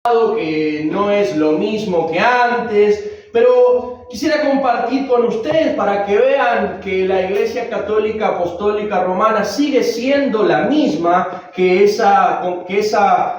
que no es lo mismo que antes, pero quisiera compartir con ustedes para que vean que la Iglesia Católica Apostólica Romana sigue siendo la misma, que esa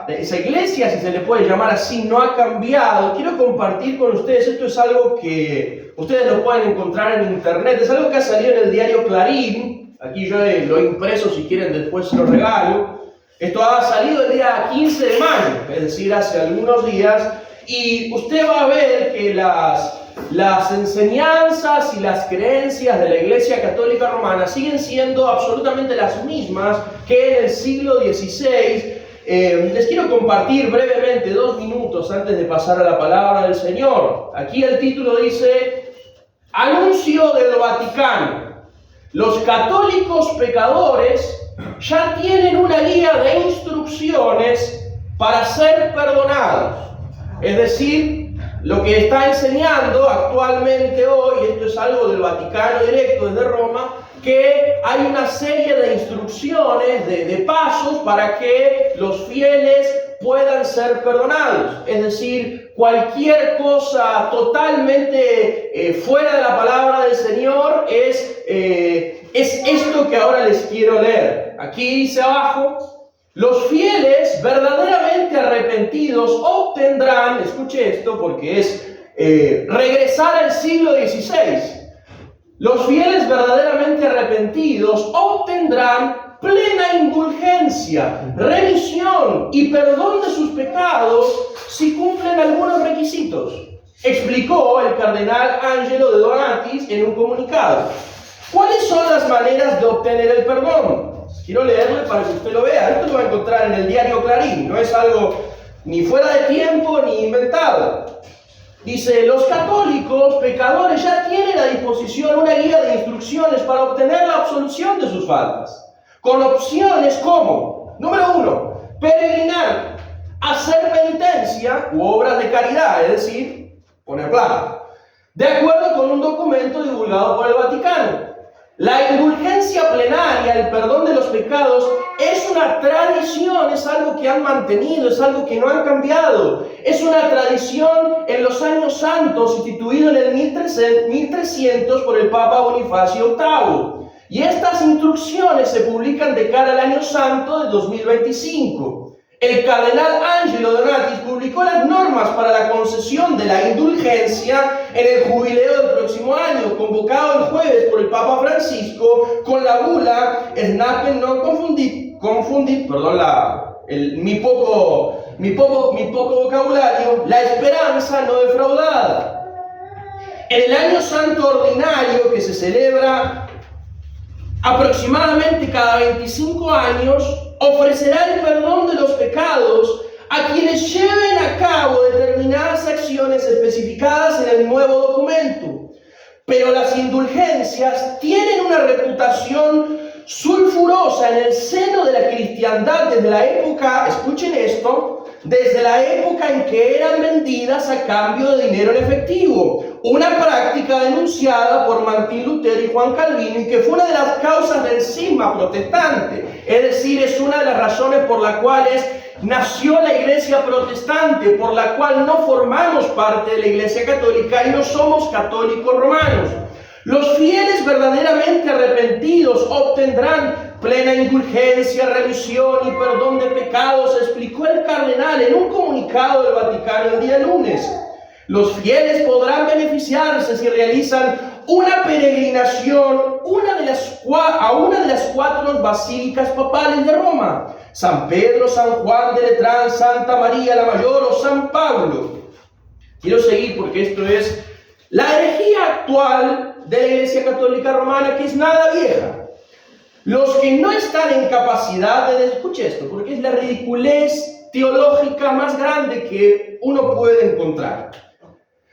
iglesia, si se le puede llamar así, no ha cambiado. Quiero compartir con ustedes, esto es algo que ustedes lo pueden encontrar en internet, es algo que ha salido en el diario Clarín. Aquí yo lo he impreso, si quieren después se lo regalo. Esto ha salido el día 15 de mayo, es decir, hace algunos días, y usted va a ver que las enseñanzas y las creencias de la Iglesia Católica Romana siguen siendo absolutamente las mismas que en el siglo XVI. Les quiero compartir brevemente 2 minutos antes de pasar a la palabra del Señor. Aquí el título dice: Anuncio del Vaticano. Los católicos pecadores ya tienen una guía de instrucciones para ser perdonados. Es decir, lo que está enseñando actualmente hoy, esto es algo del Vaticano directo desde Roma, que hay una serie de instrucciones, de pasos para que los fieles puedan ser perdonados. Es decir, cualquier cosa totalmente fuera de la palabra del Señor es esto que ahora les quiero leer. Aquí dice abajo: los fieles verdaderamente arrepentidos obtendrán, escuche esto porque es regresar al siglo XVI. Los fieles verdaderamente arrepentidos obtendrán plena indulgencia, remisión y perdón de sus pecados si cumplen algunos requisitos, explicó el cardenal Angelo de Donatis en un comunicado. ¿Cuáles son las maneras de obtener el perdón? Quiero leerle para que usted lo vea. Esto lo va a encontrar en el diario Clarín, no es algo ni fuera de tiempo ni inventado. Dice: los católicos pecadores ya tienen a disposición una guía de instrucciones para obtener la absolución de sus faltas, con opciones como: número 1, peregrinar, hacer penitencia u obras de caridad, es decir, poner plata, de acuerdo con un documento divulgado por el Vaticano. La indulgencia plenaria, el perdón de los pecados, es una tradición, es algo que han mantenido, es algo que no han cambiado. Es una tradición en los años santos, instituido en el 1300 por el Papa Bonifacio VIII. Y estas instrucciones se publican de cara al año santo de 2025. El cardenal Angelo de Donatis publicó las normas para la concesión de la indulgencia en el jubileo del próximo año, convocado el jueves por el Papa Francisco con la bula Snappen non confundit, mi poco vocabulario, la esperanza no defraudada. En el año santo ordinario, que se celebra aproximadamente cada 25 años, ofrecerá el perdón de los pecados a quienes lleven a cabo determinadas acciones especificadas en el nuevo documento. Pero las indulgencias tienen una reputación sulfurosa en el seno de la cristiandad desde la época, escuchen esto, desde la época en que eran vendidas a cambio de dinero en efectivo, una práctica denunciada por Martín Lutero y Juan Calvino, y que fue una de las causas del cisma protestante. Es decir, es una de las razones por las cuales nació la Iglesia protestante, por la cual no formamos parte de la Iglesia católica y no somos católicos romanos. Los fieles verdaderamente arrepentidos obtendrán plena indulgencia, remisión y perdón de pecados, explicó el cardenal en un comunicado del Vaticano el día lunes. Los fieles podrán beneficiarse si realizan una peregrinación a una de las 4 basílicas papales de Roma: San Pedro, San Juan de Letrán, Santa María la Mayor o San Pablo. Quiero seguir porque esto es la herejía actual de la Iglesia Católica Romana, que es nada vieja. Los que no están en capacidad de... Escuche esto, porque es la ridiculez teológica más grande que uno puede encontrar.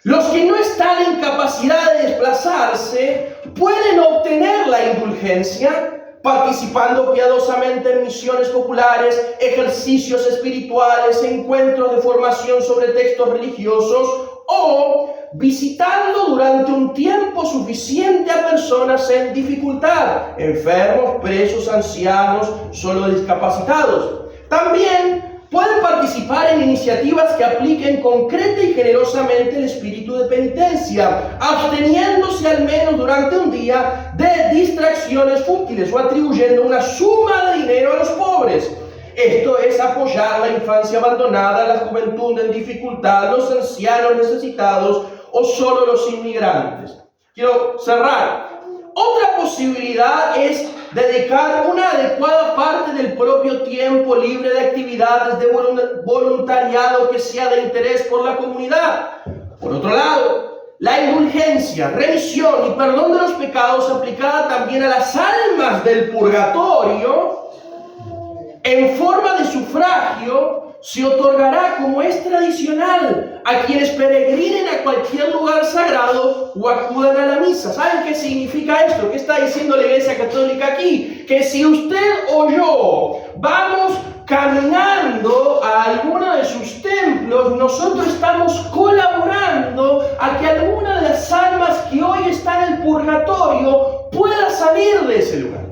Los que no están en capacidad de desplazarse pueden obtener la indulgencia participando piadosamente en misiones populares, ejercicios espirituales, encuentros de formación sobre textos religiosos o visitando durante un tiempo suficiente a personas en dificultad, enfermos, presos, ancianos, solo discapacitados. También Pueden participar en iniciativas que apliquen concreta y generosamente el espíritu de penitencia, absteniéndose al menos durante un día de distracciones fútiles o atribuyendo una suma de dinero a los pobres. Esto es apoyar la infancia abandonada, la juventud en dificultad, los ancianos necesitados o solo los inmigrantes. Quiero cerrar. Otra posibilidad es dedicar una adecuada parte del propio tiempo libre de actividades de voluntariado que sea de interés por la comunidad. Por otro lado, la indulgencia, remisión y perdón de los pecados aplicada también a las almas del purgatorio en forma de sufragio se otorgará como es tradicional a quienes peregrinen a cualquier lugar sagrado o acudan a la misa. ¿Saben qué significa esto? ¿Qué está diciendo la Iglesia Católica aquí? Que si usted o yo vamos caminando a alguno de sus templos, nosotros estamos colaborando a que alguna de las almas que hoy está en el purgatorio pueda salir de ese lugar.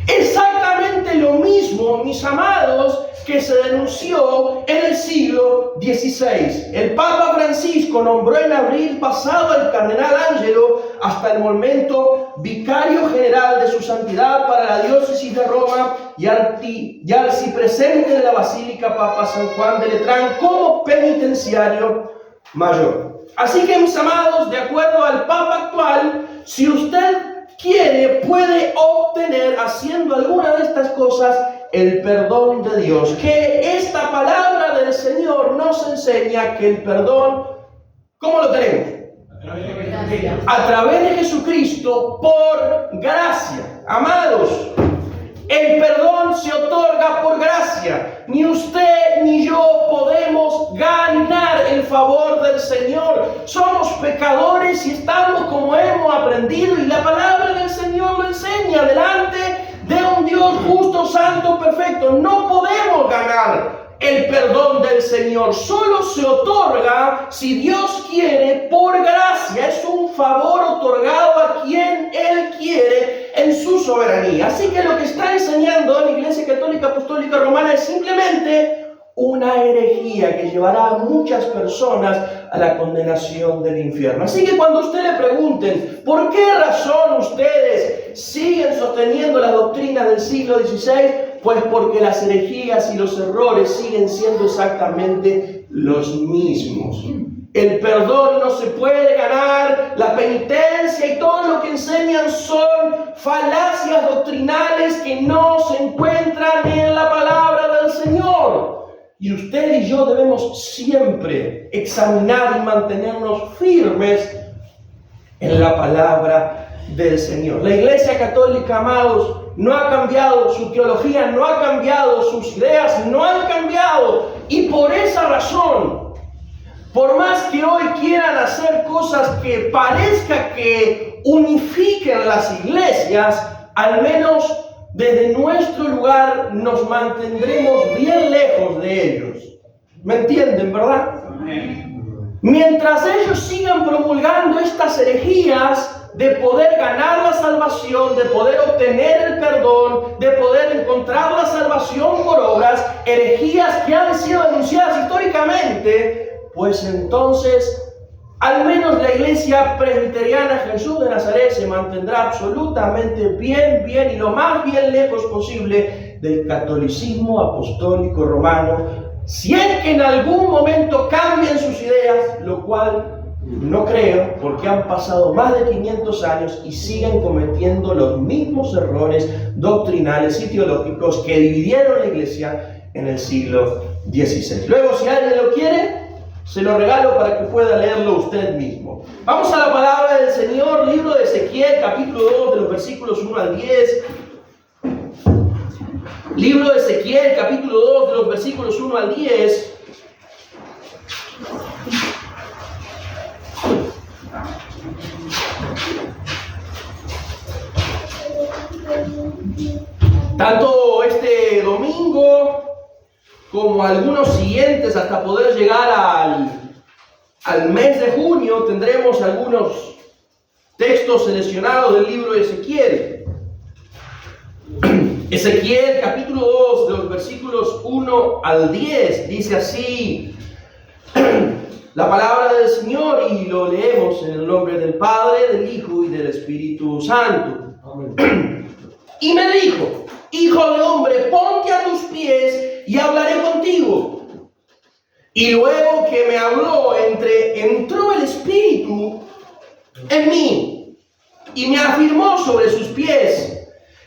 Exactamente lo mismo, mis amados, que se denunció en el siglo XVI. El Papa Francisco nombró en abril pasado al cardenal Angelo hasta el momento vicario general de su santidad para la diócesis de Roma y arcipresente de la Basílica Papa San Juan de Letrán como penitenciario mayor. Así que, mis amados, de acuerdo al Papa actual, si usted quiere, puede obtener, haciendo alguna de estas cosas, el perdón de Dios. Que esta palabra del Señor nos enseña que el perdón, ¿cómo lo tenemos? A través de Jesucristo, por gracia. Amados, el perdón se otorga por gracia. Ni usted ni yo podemos ganar el favor del Señor. Somos pecadores y estamos como hemos aprendido, y la palabra del Señor lo enseña, delante de un Dios justo, santo, perfecto. No podemos ganar el perdón del Señor. Solo se otorga, si Dios quiere, por gracia. Es un favor otorgado a quien Él quiere en su soberanía. Así que lo que está enseñando la Iglesia Católica Apostólica Romana es simplemente una herejía que llevará a muchas personas a la condenación del infierno. Así que cuando usted le pregunten ¿por qué razón ustedes siguen sosteniendo la doctrina del siglo XVI? Pues porque las herejías y los errores siguen siendo exactamente los mismos. El perdón no se puede ganar, la penitencia y todo lo que enseñan son falacias doctrinales que no se encuentran en la palabra del Señor. Y usted y yo debemos siempre examinar y mantenernos firmes en la palabra del Señor. La Iglesia Católica, amados, no ha cambiado, su teología no ha cambiado, sus ideas no han cambiado. Y por esa razón, por más que hoy quieran hacer cosas que parezca que unifiquen las iglesias, al menos desde nuestro lugar nos mantendremos bien lejos de ellos. ¿Me entienden, verdad? Mientras ellos sigan promulgando estas herejías de poder ganar la salvación, de poder obtener el perdón, de poder encontrar la salvación por obras, herejías que han sido denunciadas históricamente, pues entonces al menos la Iglesia Presbiteriana Jesús de Nazaret se mantendrá absolutamente bien y lo más bien lejos posible del catolicismo apostólico romano, si es que en algún momento cambian sus ideas, lo cual no creo, porque han pasado más de 500 años y siguen cometiendo los mismos errores doctrinales y teológicos que dividieron la Iglesia en el siglo XVI. Luego, si alguien lo quiere, se lo regalo para que pueda leerlo usted mismo. Vamos a la palabra del Señor, libro de Ezequiel, capítulo 2, de los versículos 1 al 10. Libro de Ezequiel, capítulo 2, de los versículos 1 al 10. Tanto este domingo como algunos siguientes, hasta poder llegar al mes de junio, tendremos algunos textos seleccionados del libro de Ezequiel. Ezequiel capítulo 2, de los versículos 1 al 10, dice así la palabra del Señor, y lo leemos en el nombre del Padre, del Hijo y del Espíritu Santo. Amén. Y me dijo: hijo de hombre, ponte a tus pies y hablaré contigo. Y luego que me habló, entró el Espíritu en mí y me afirmó sobre sus pies.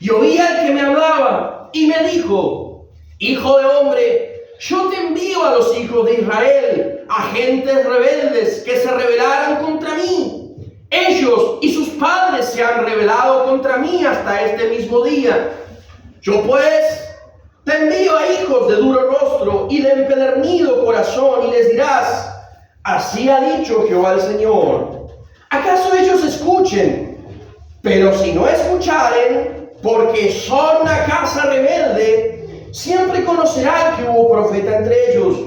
Y oí al que me hablaba y me dijo: hijo de hombre, yo te envío a los hijos de Israel, a gentes rebeldes que se rebelaran contra mí. Ellos y sus padres se han rebelado contra mí hasta este mismo día. Yo pues te envío a hijos de duro rostro y de empedernido corazón, y les dirás: así ha dicho Jehová el Señor. ¿Acaso ellos escuchen? Pero si no escucharen, porque son una casa rebelde, siempre conocerán que hubo profeta entre ellos.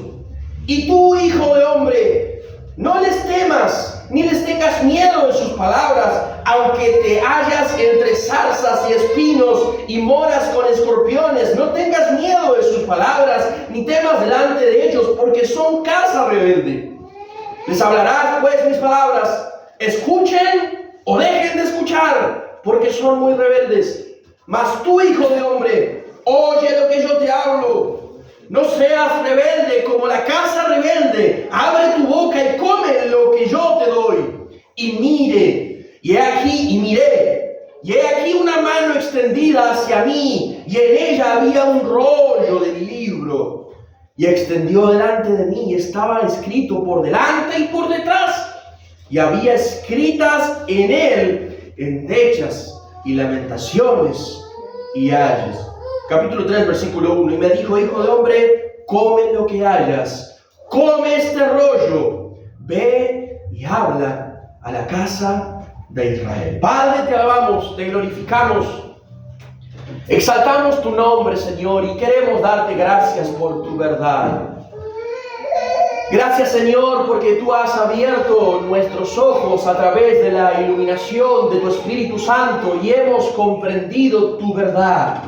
Y tú, hijo de hombre, no les temas, ni les tengas miedo de sus palabras, aunque te hallas entre zarzas y espinos y moras con escorpiones. No tengas miedo de sus palabras, ni temas delante de ellos, porque son casa rebelde. Les hablarás pues mis palabras, escuchen o dejen de escuchar, porque son muy rebeldes. Mas tú, hijo de hombre, oye lo que yo te hablo. No seas rebelde como la casa rebelde. Abre tu boca y come lo que yo te doy. Y mire, y he aquí una mano extendida hacia mí, y en ella había un rollo del libro. Y extendió delante de mí, y estaba escrito por delante y por detrás. Y había escritas en él endechas y lamentaciones y ayes. Capítulo 3, versículo 1. Y me dijo: hijo de hombre, come lo que hayas, come este rollo, ve y habla a la casa de Israel. Padre, te alabamos, te glorificamos, exaltamos tu nombre, Señor, y queremos darte gracias por tu verdad. Gracias, Señor, porque tú has abierto nuestros ojos a través de la iluminación de tu Espíritu Santo y hemos comprendido tu verdad.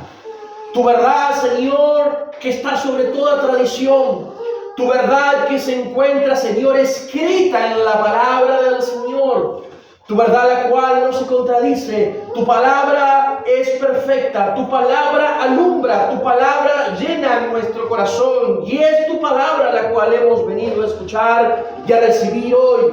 Tu verdad, Señor, que está sobre toda tradición. Tu verdad que se encuentra, Señor, escrita en la palabra del Señor. Tu verdad la cual no se contradice. Tu palabra es perfecta. Tu palabra alumbra. Tu palabra llena nuestro corazón. Y es tu palabra la cual hemos venido a escuchar y a recibir hoy.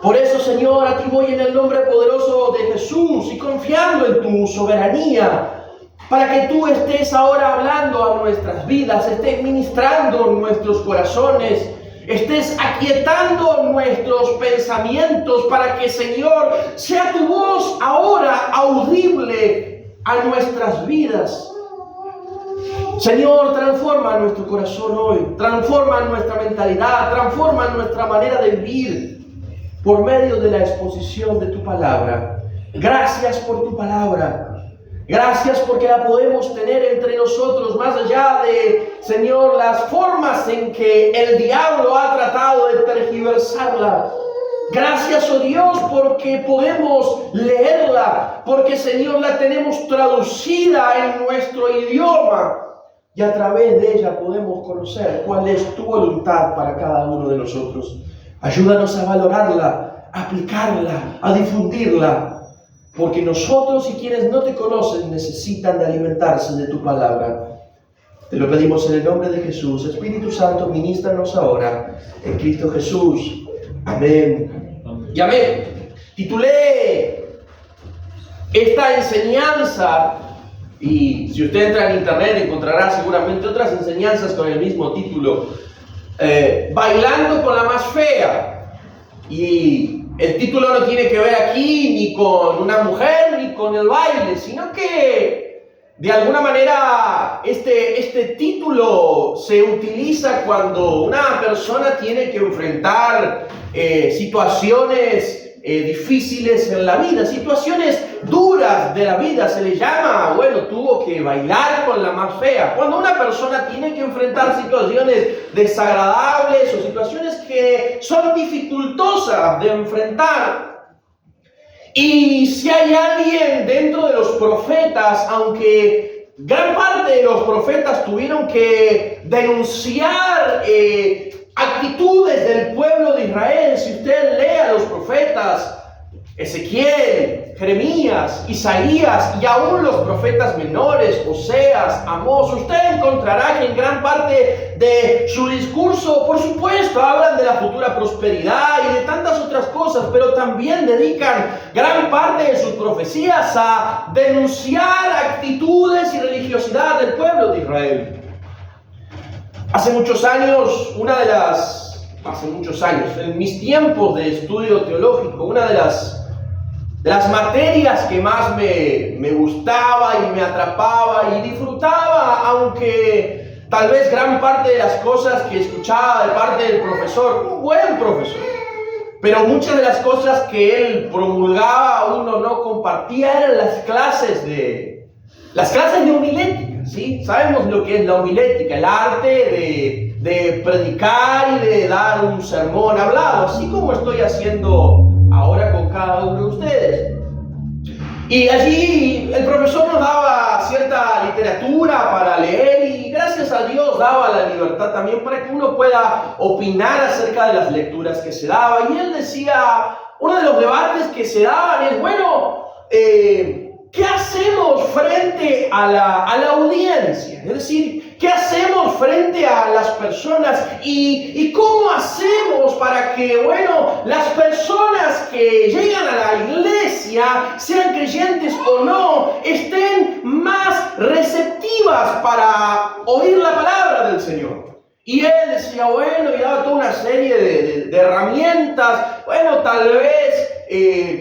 Por eso, Señor, a ti voy en el nombre poderoso de Jesús y confiando en tu soberanía, para que tú estés ahora hablando a nuestras vidas, estés ministrando nuestros corazones, estés aquietando nuestros pensamientos, para que, Señor, sea tu voz ahora audible a nuestras vidas. Señor, transforma nuestro corazón hoy, transforma nuestra mentalidad, transforma nuestra manera de vivir por medio de la exposición de tu palabra. Gracias por tu palabra. Gracias porque la podemos tener entre nosotros, más allá de, Señor, las formas en que el diablo ha tratado de tergiversarla. Gracias, oh Dios, porque podemos leerla, porque, Señor, la tenemos traducida en nuestro idioma y a través de ella podemos conocer cuál es tu voluntad para cada uno de nosotros. Ayúdanos a valorarla, a aplicarla, a difundirla. Porque nosotros y quienes no te conocen necesitan de alimentarse de tu palabra. Te lo pedimos en el nombre de Jesús. Espíritu Santo, ministranos ahora en Cristo Jesús. Amén. Y amén. Titulé esta enseñanza, y si usted entra en internet encontrará seguramente otras enseñanzas con el mismo título, Bailando con la más fea. Y el título no tiene que ver aquí ni con una mujer ni con el baile, sino que de alguna manera este título se utiliza cuando una persona tiene que enfrentar situaciones difíciles en la vida, situaciones duras de la vida. Se le llama, tuvo que bailar con la más fea. Cuando una persona tiene que enfrentar situaciones desagradables o situaciones que son dificultosas de enfrentar. Y si hay alguien dentro de los profetas, aunque gran parte de los profetas tuvieron que denunciar actitudes del pueblo de Israel. Si usted lee a los profetas Ezequiel, Jeremías, Isaías y aún los profetas menores, Oseas, Amós, usted encontrará que en gran parte de su discurso, por supuesto, hablan de la futura prosperidad y de tantas otras cosas, pero también dedican gran parte de sus profecías a denunciar actitudes y religiosidad del pueblo de Israel. Hace muchos años, en mis tiempos de estudio teológico, una de las materias que más me gustaba y me atrapaba y disfrutaba, aunque tal vez gran parte de las cosas que escuchaba de parte del profesor, un buen profesor, pero muchas de las cosas que él promulgaba uno no compartía, eran las clases de homilética, ¿sí? Sabemos lo que es la homilética, el arte de predicar y de dar un sermón hablado, así como estoy haciendo ahora con cada uno de ustedes. Y allí el profesor nos daba cierta literatura para leer y gracias a Dios daba la libertad también para que uno pueda opinar acerca de las lecturas que se daban. Y él decía, uno de los debates que se daban es, bueno, ¿qué hacemos frente a la audiencia? Es decir, ¿qué hacemos frente a las personas? ¿Y cómo hacemos para que, bueno, las personas que llegan a la iglesia, sean creyentes o no, estén más receptivas para oír la palabra del Señor? Y él decía, bueno, y daba toda una serie de herramientas. Bueno, tal vez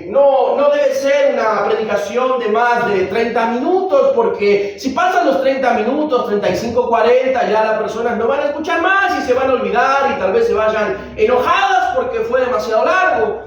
no debe ser una predicación de más de 30 minutos, porque si pasan los 30 minutos, 35, 40, ya las personas no van a escuchar más y se van a olvidar y tal vez se vayan enojadas porque fue demasiado largo.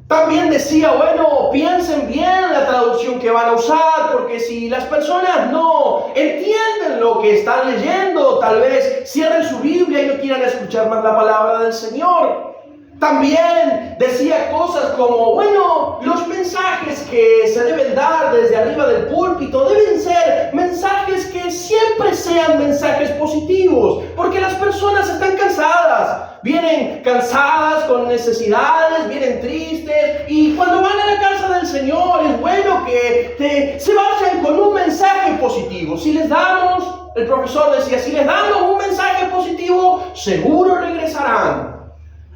También decía, bueno, piensen bien la traducción que van a usar, porque si las personas no entienden lo que están leyendo, tal vez cierren su Biblia y no quieran escuchar más la palabra del Señor. También decía cosas como, bueno, los mensajes que se deben dar desde arriba del púlpito deben ser mensajes que siempre sean mensajes positivos, porque las personas están cansadas, vienen cansadas con necesidades, vienen tristes, y cuando van a la casa del Señor es bueno que se vayan con un mensaje positivo. Si les damos, el profesor decía, si les damos un mensaje positivo, seguro regresarán.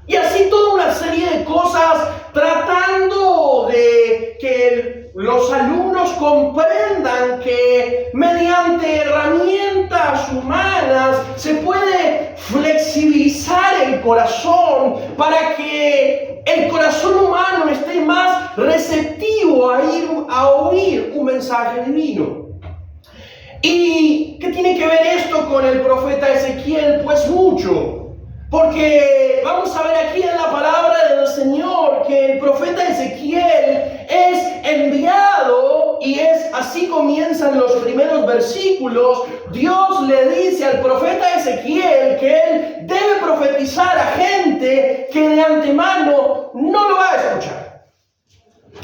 Y así toda una serie de cosas tratando de que los alumnos comprendan que mediante herramientas humanas se puede flexibilizar el corazón para que el corazón humano esté más receptivo a oír un mensaje divino. ¿Y qué tiene que ver esto con el profeta Ezequiel? Pues mucho. Porque vamos a ver aquí en la palabra del Señor que el profeta Ezequiel es enviado, y así comienzan los primeros versículos. Dios le dice al profeta Ezequiel que él debe profetizar a gente que de antemano no lo va a escuchar.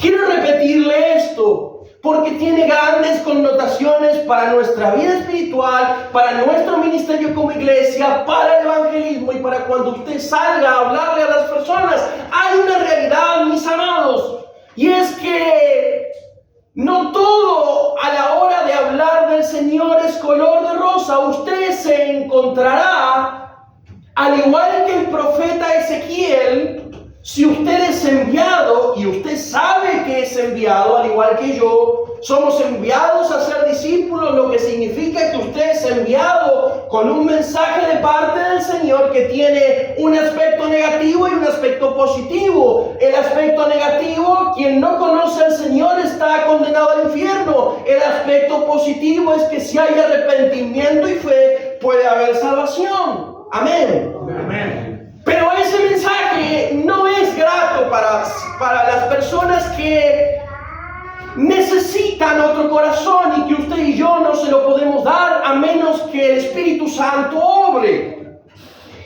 Quiero repetirle esto, porque tiene grandes connotaciones para nuestra vida espiritual, para nuestro ministerio como iglesia, para el evangelismo y para cuando usted salga a hablarle a las personas. Hay una realidad, mis amados, y es que no todo a la hora de hablar del Señor es color de rosa. Usted se encontrará, al igual que el profeta Ezequiel, si usted es enviado, y usted sabe que es enviado, al igual que yo, somos enviados a ser discípulos, lo que significa que usted es enviado con un mensaje de parte del Señor que tiene un aspecto negativo y un aspecto positivo. El aspecto negativo, quien no conoce al Señor está condenado al infierno. El aspecto positivo es que si hay arrepentimiento y fe, puede haber salvación. Amén. Amén. Pero ese mensaje no es grato para las personas que necesitan otro corazón, y que usted y yo no se lo podemos dar a menos que el Espíritu Santo obre.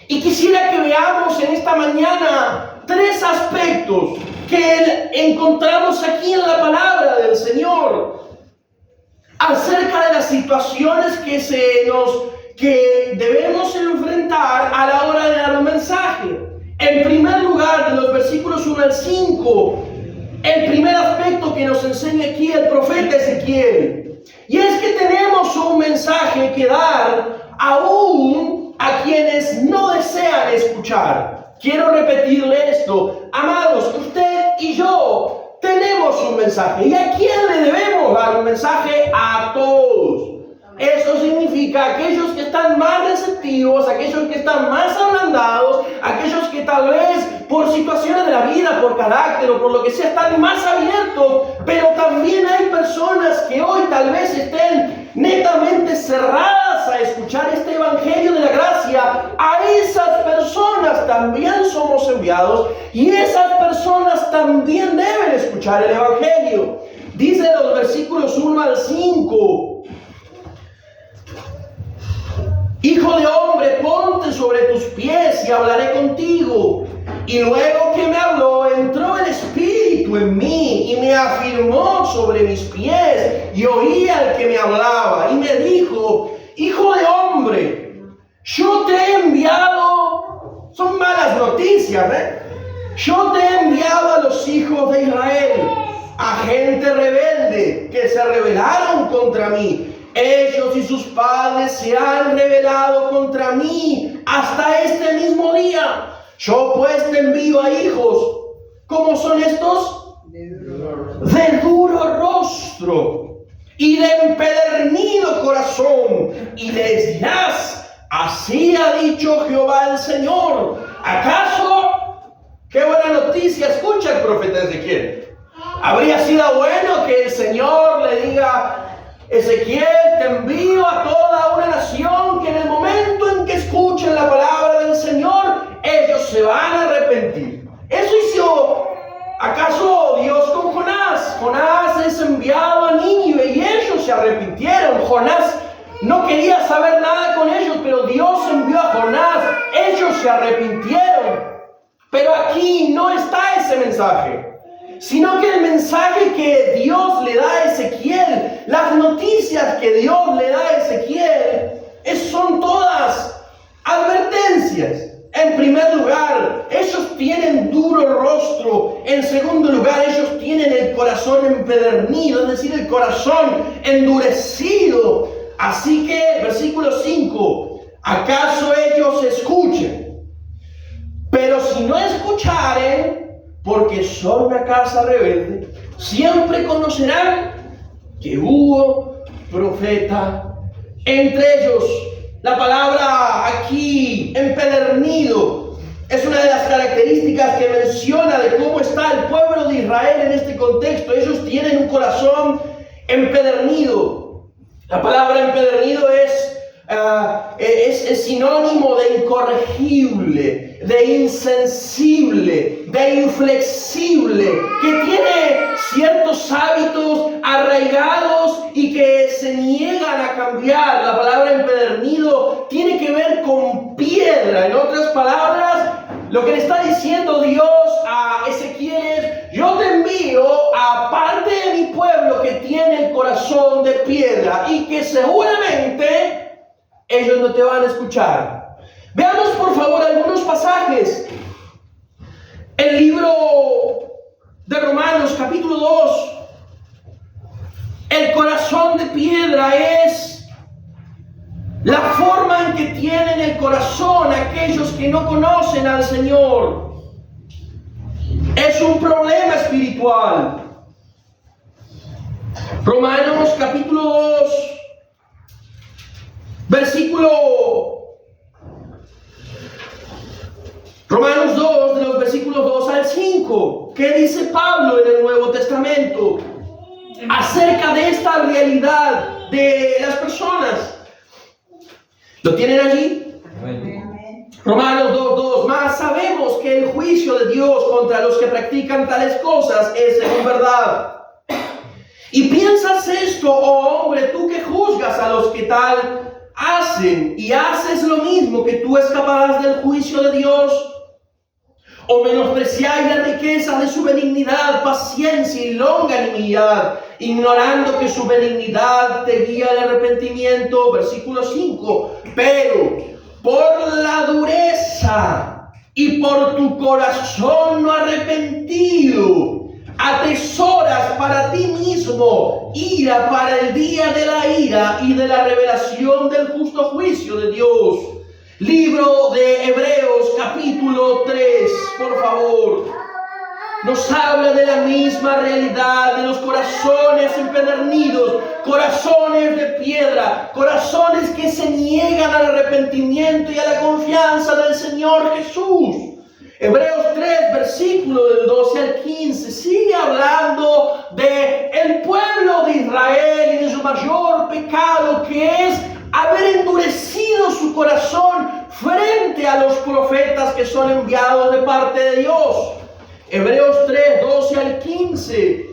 Y quisiera que veamos en esta mañana 3 aspectos que encontramos aquí en la palabra del Señor. acerca de las situaciones que debemos enfrentar a la hora de dar un mensaje. En primer lugar, de los versículos 1 al 5, el primer aspecto que nos enseña aquí el profeta Ezequiel, y es que tenemos un mensaje que dar aún a quienes no desean escuchar. Quiero repetirle esto, amados, usted y yo tenemos un mensaje. ¿Y a quién le debemos dar un mensaje? A todos. Eso significa aquellos que están más receptivos, aquellos que están más ablandados, aquellos que tal vez por situaciones de la vida, por carácter o por lo que sea, están más abiertos. Pero también hay personas que hoy tal vez estén netamente cerradas a escuchar este evangelio de la gracia. A esas personas también somos enviados y esas personas también deben escuchar el evangelio. Dice los versículos 1 al 5. Hijo de hombre, ponte sobre tus pies y hablaré contigo. Y luego que me habló, entró el Espíritu en mí y me afirmó sobre mis pies. Y oí al que me hablaba y me dijo: Hijo de hombre, yo te he enviado. Son malas noticias, Yo te he enviado a los hijos de Israel, a gente rebelde que se rebelaron contra mí. Ellos y sus padres se han rebelado contra mí hasta este mismo día. Yo pues te envío a hijos. ¿Cómo son estos? De duro rostro y de empedernido corazón. Y les dirás: así ha dicho Jehová el Señor. ¿Acaso? Qué buena noticia escucha el profeta Ezequiel. Habría sido bueno que el Señor le diga: Ezequiel, te envío a toda una nación que en el momento en que escuchen la palabra del Señor, ellos se van a arrepentir. Eso hizo acaso Dios con Jonás. Jonás es enviado a Nínive y ellos se arrepintieron. Jonás no quería saber nada con ellos, pero Dios envió a Jonás. Ellos se arrepintieron. Pero aquí no está ese mensaje, sino que el mensaje que Dios le da a Ezequiel, las noticias que Dios le da a Ezequiel, son todas advertencias. En primer lugar, ellos tienen duro rostro. En segundo lugar, ellos tienen el corazón empedernido, es decir, el corazón endurecido. Así que, versículo 5, ¿acaso ellos escuchen? Pero si no escucharen, porque son una casa rebelde, siempre conocerán que hubo profeta entre ellos. La palabra aquí, empedernido, es una de las características que menciona de cómo está el pueblo de Israel en este contexto. Ellos tienen un corazón empedernido. La palabra empedernido es sinónimo de incorregible, de insensible, de inflexible, que tiene ciertos hábitos arraigados y que se niegan a cambiar. La palabra empedernido tiene que ver con piedra. En otras palabras, lo que le está diciendo Dios a Ezequiel es: yo te envío a parte de mi pueblo que tiene el corazón de piedra y que seguramente ellos no te van a escuchar. Veamos por favor algunos pasajes. El libro de Romanos capítulo 2. El corazón de piedra es la forma en que tienen el corazón aquellos que no conocen al Señor. Es un problema espiritual. Romanos capítulo 2. Romanos 2, de los versículos 2 al 5. ¿Qué dice Pablo en el Nuevo Testamento acerca de esta realidad de las personas? ¿Lo tienen allí? Romanos 2:2. Mas sabemos que el juicio de Dios contra los que practican tales cosas es según verdad. Y piensas esto, oh hombre, tú que juzgas a los que tal hacen y haces lo mismo, que tú escaparás del juicio de Dios. ¿O menospreciáis la riqueza de su benignidad, paciencia y longanimidad, ignorando que su benignidad te guía al arrepentimiento? Versículo 5. Pero por la dureza y por tu corazón no arrepentido, atesoras para ti mismo ira para el día de la ira y de la revelación del justo juicio de Dios. Libro de Hebreos, capítulo 3, por favor. Nos habla de la misma realidad, de los corazones empedernidos, corazones de piedra, corazones que se niegan al arrepentimiento y a la confianza del Señor Jesús. Hebreos 3, versículo del 12 al 15, sigue hablando de el pueblo de Israel y de su mayor pecado, que es haber endurecido su corazón frente a los profetas que son enviados de parte de Dios. Hebreos 3, 12 al 15.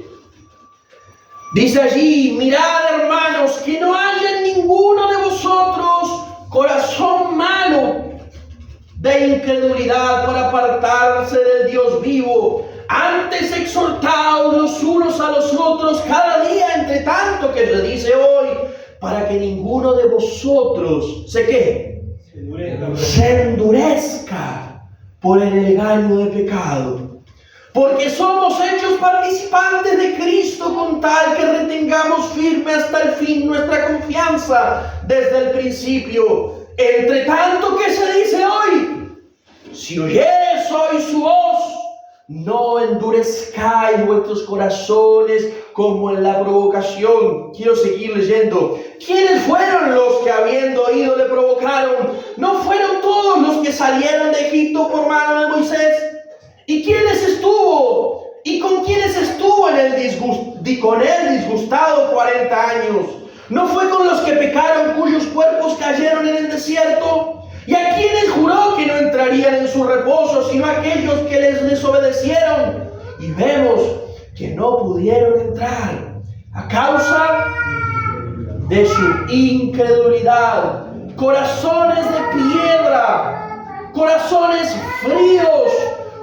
Dice allí: mirad, hermanos, que no haya en ninguno de vosotros corazón malo de incredulidad para apartarse del Dios vivo. Antes exhortaos los unos a los otros cada día, entre tanto que se dice hoy, para que ninguno de vosotros se endurezca por el engaño de pecado. Porque somos hechos participantes de Cristo, con tal que retengamos firme hasta el fin nuestra confianza desde el principio. Entre tanto que se dice hoy, si oyeres hoy su voz, no endurezcáis vuestros corazones como en la provocación. Quiero seguir leyendo. ¿Quiénes fueron los que, habiendo oído, le provocaron? ¿No fueron todos los que salieron de Egipto por mano de Moisés? ¿Y quiénes estuvo? ¿Y con quiénes estuvo con él disgustado 40 años? ¿No fue con los que pecaron, cuyos cuerpos cayeron en el desierto? ¿Y a quienes juró que no entrarían en su reposo, sino a aquellos que les desobedecieron? Y vemos que no pudieron entrar a causa de su incredulidad. Corazones de piedra, corazones fríos,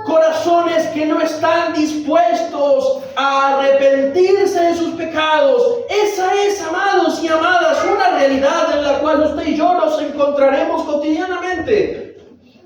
corazones que no están dispuestos a arrepentirse de sus pecados. Esa es, amados y amadas, una realidad en la cual usted y yo nos encontraremos cotidianamente.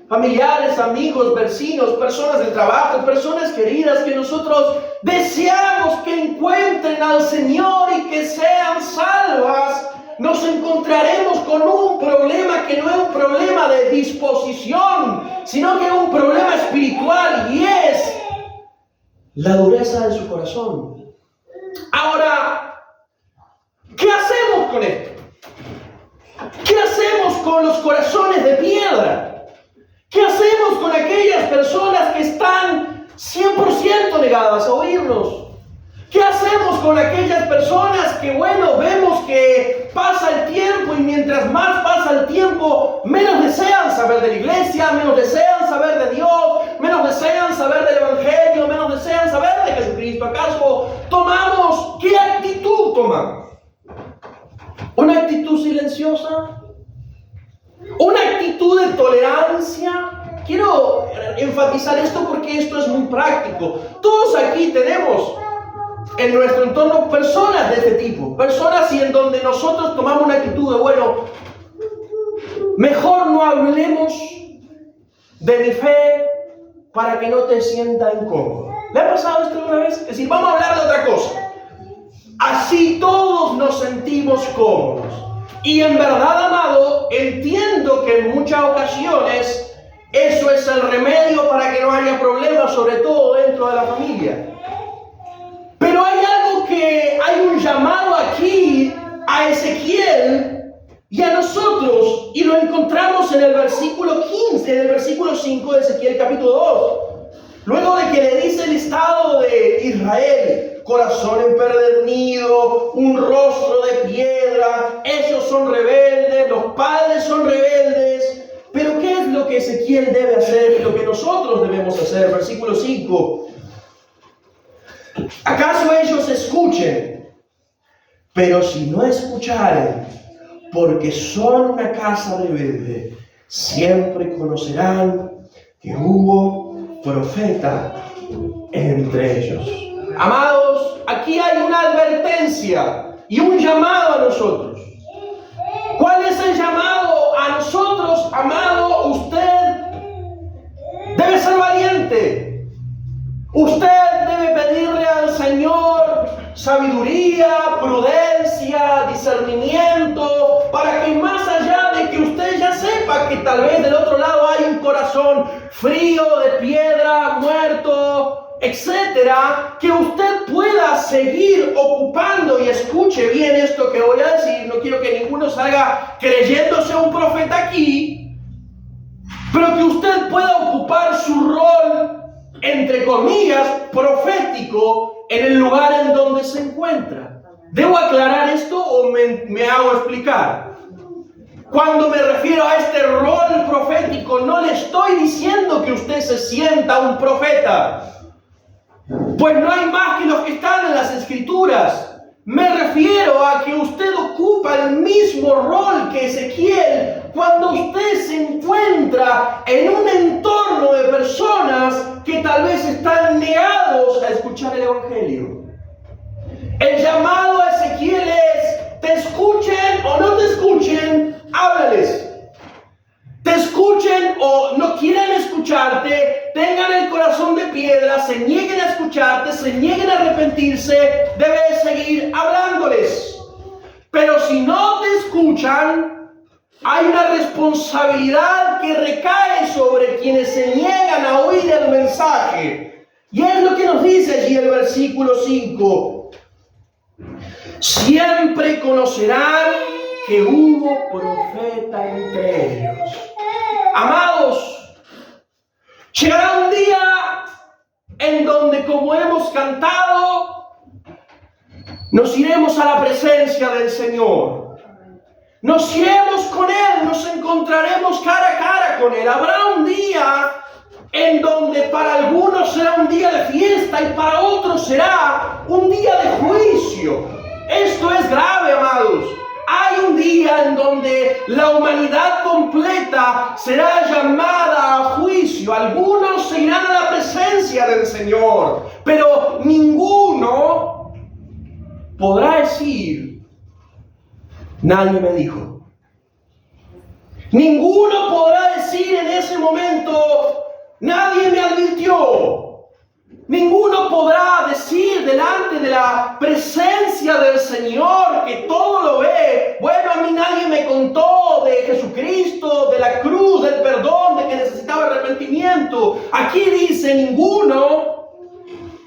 Familiares, amigos, vecinos, personas de trabajo, personas queridas que nosotros deseamos que encuentren al Señor y que sean salvas. Nos encontraremos con un problema que no es un problema de disposición, sino que es un problema espiritual, y es la dureza de su corazón. Ahora, ¿qué hacemos con esto? ¿Qué hacemos con los corazones de piedra? ¿Qué hacemos con aquellas personas que están 100% negadas a oírnos? ¿Qué hacemos con aquellas personas que, vemos que pasa el tiempo y mientras más pasa el tiempo, menos desean saber de la iglesia, menos desean saber de Dios, menos desean saber del Evangelio, menos desean saber de Jesucristo? ¿Acaso qué actitud tomamos? ¿Una actitud silenciosa? ¿Una actitud de tolerancia? Quiero enfatizar esto porque esto es muy práctico. Todos aquí tenemos en nuestro entorno personas de este tipo, personas y en donde nosotros tomamos una actitud de, mejor no hablemos de mi fe para que no te sienta incómodo. ¿Le ha pasado esto alguna vez? Es decir, vamos a hablar de otra cosa. Así todos nos sentimos cómodos. Y en verdad, amado, entiendo que en muchas ocasiones eso es el remedio para que no haya problemas, sobre todo dentro de la familia. Pero hay un llamado aquí a Ezequiel y a nosotros, y lo encontramos en el versículo 15, en el versículo 5 de Ezequiel capítulo 2. Luego de que le dice el estado de Israel: corazón empedernido, un rostro de piedra, ellos son rebeldes, los padres son rebeldes. Pero ¿qué es lo que Ezequiel debe hacer y lo que nosotros debemos hacer? Versículo 5. ¿Acaso ellos escuchen? Pero si no escucharen, porque son una casa rebelde, siempre conocerán que hubo profeta entre ellos. Amados, aquí hay una advertencia y un llamado a nosotros. ¿Cuál es el llamado a nosotros, amado? Usted debe ser valiente. Usted debe pedirle al Señor sabiduría, prudencia, discernimiento, para que más allá de que usted ya sepa que tal vez del otro lado hay un corazón frío, de piedra, muerto, etcétera, que usted pueda seguir ocupando, y escuche bien esto que voy a decir, no quiero que ninguno salga creyéndose un profeta aquí, pero que usted pueda ocupar su rol, entre comillas, profético en el lugar en donde se encuentra. ¿Debo aclarar esto o me hago explicar? Cuando me refiero a este rol profético, no le estoy diciendo que usted se sienta un profeta, pues no hay más que los que están en las Escrituras. Me refiero a que usted ocupa el mismo rol que Ezequiel cuando usted se encuentra en un entorno de personas que tal vez están negados a escuchar el Evangelio. El llamado a Ezequiel es: te escuchen o no te escuchen, háblales. Te escuchen o no quieran escucharte, tengan el corazón de piedra, se nieguen a escucharte, se nieguen a arrepentirse, debes seguir hablándoles. Pero si no te escuchan, hay una responsabilidad que recae sobre quienes se niegan a oír el mensaje. Y es lo que nos dice allí el versículo 5. Siempre conocerán que hubo profeta entre ellos. Amados, llegará un día en donde, como hemos cantado, nos iremos a la presencia del Señor. Nos iremos con Él, nos encontraremos cara a cara con Él. Habrá un día en donde para algunos será un día de fiesta y para otros será un día de juicio. Esto es grave, amados. Hay un día en donde la humanidad completa será llamada a juicio. Algunos se irán a la presencia del Señor, pero ninguno podrá decir: nadie me dijo. Ninguno podrá decir en ese momento: nadie me advirtió. Ninguno podrá decir delante de la presencia del Señor, que todo lo ve: bueno, a mí nadie me contó de Jesucristo, de la cruz, del perdón, de que necesitaba arrepentimiento. Aquí dice: ninguno.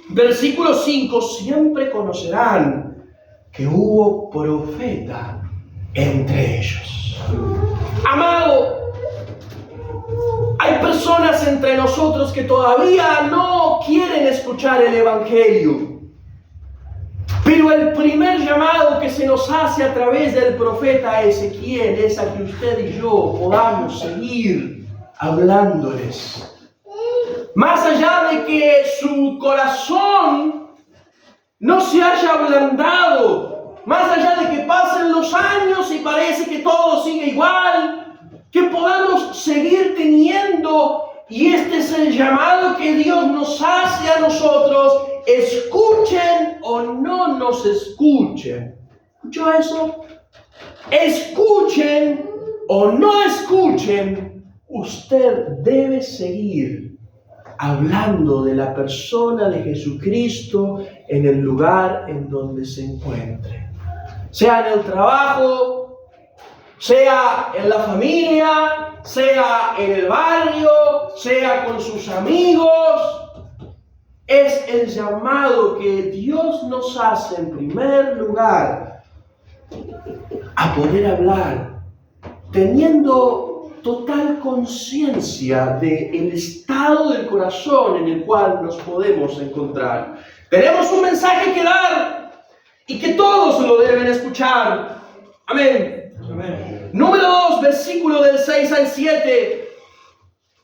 Versículo 5: siempre conocerán que hubo profeta entre ellos. Amado, hay personas entre nosotros que todavía no quieren escuchar el Evangelio. Pero el primer llamado que se nos hace a través del profeta Ezequiel es a que usted y yo podamos seguir hablándoles. Más allá de que su corazón no se haya ablandado, más allá de que pasen los años y parece que todo sigue igual, que podamos seguir teniendo, y este es el llamado que Dios nos hace a nosotros: escuchen o no nos escuchen. ¿Escuchó eso? Escuchen o no escuchen, usted debe seguir hablando de la persona de Jesucristo en el lugar en donde se encuentre. Sea en el trabajo, sea en la familia, sea en el barrio, sea con sus amigos. Es el llamado que Dios nos hace en primer lugar a poder hablar, teniendo total conciencia del estado del corazón en el cual nos podemos encontrar. Tenemos un mensaje que dar y que todos lo deben escuchar. Amén. Amén. Número 2, versículo del 6 al 7.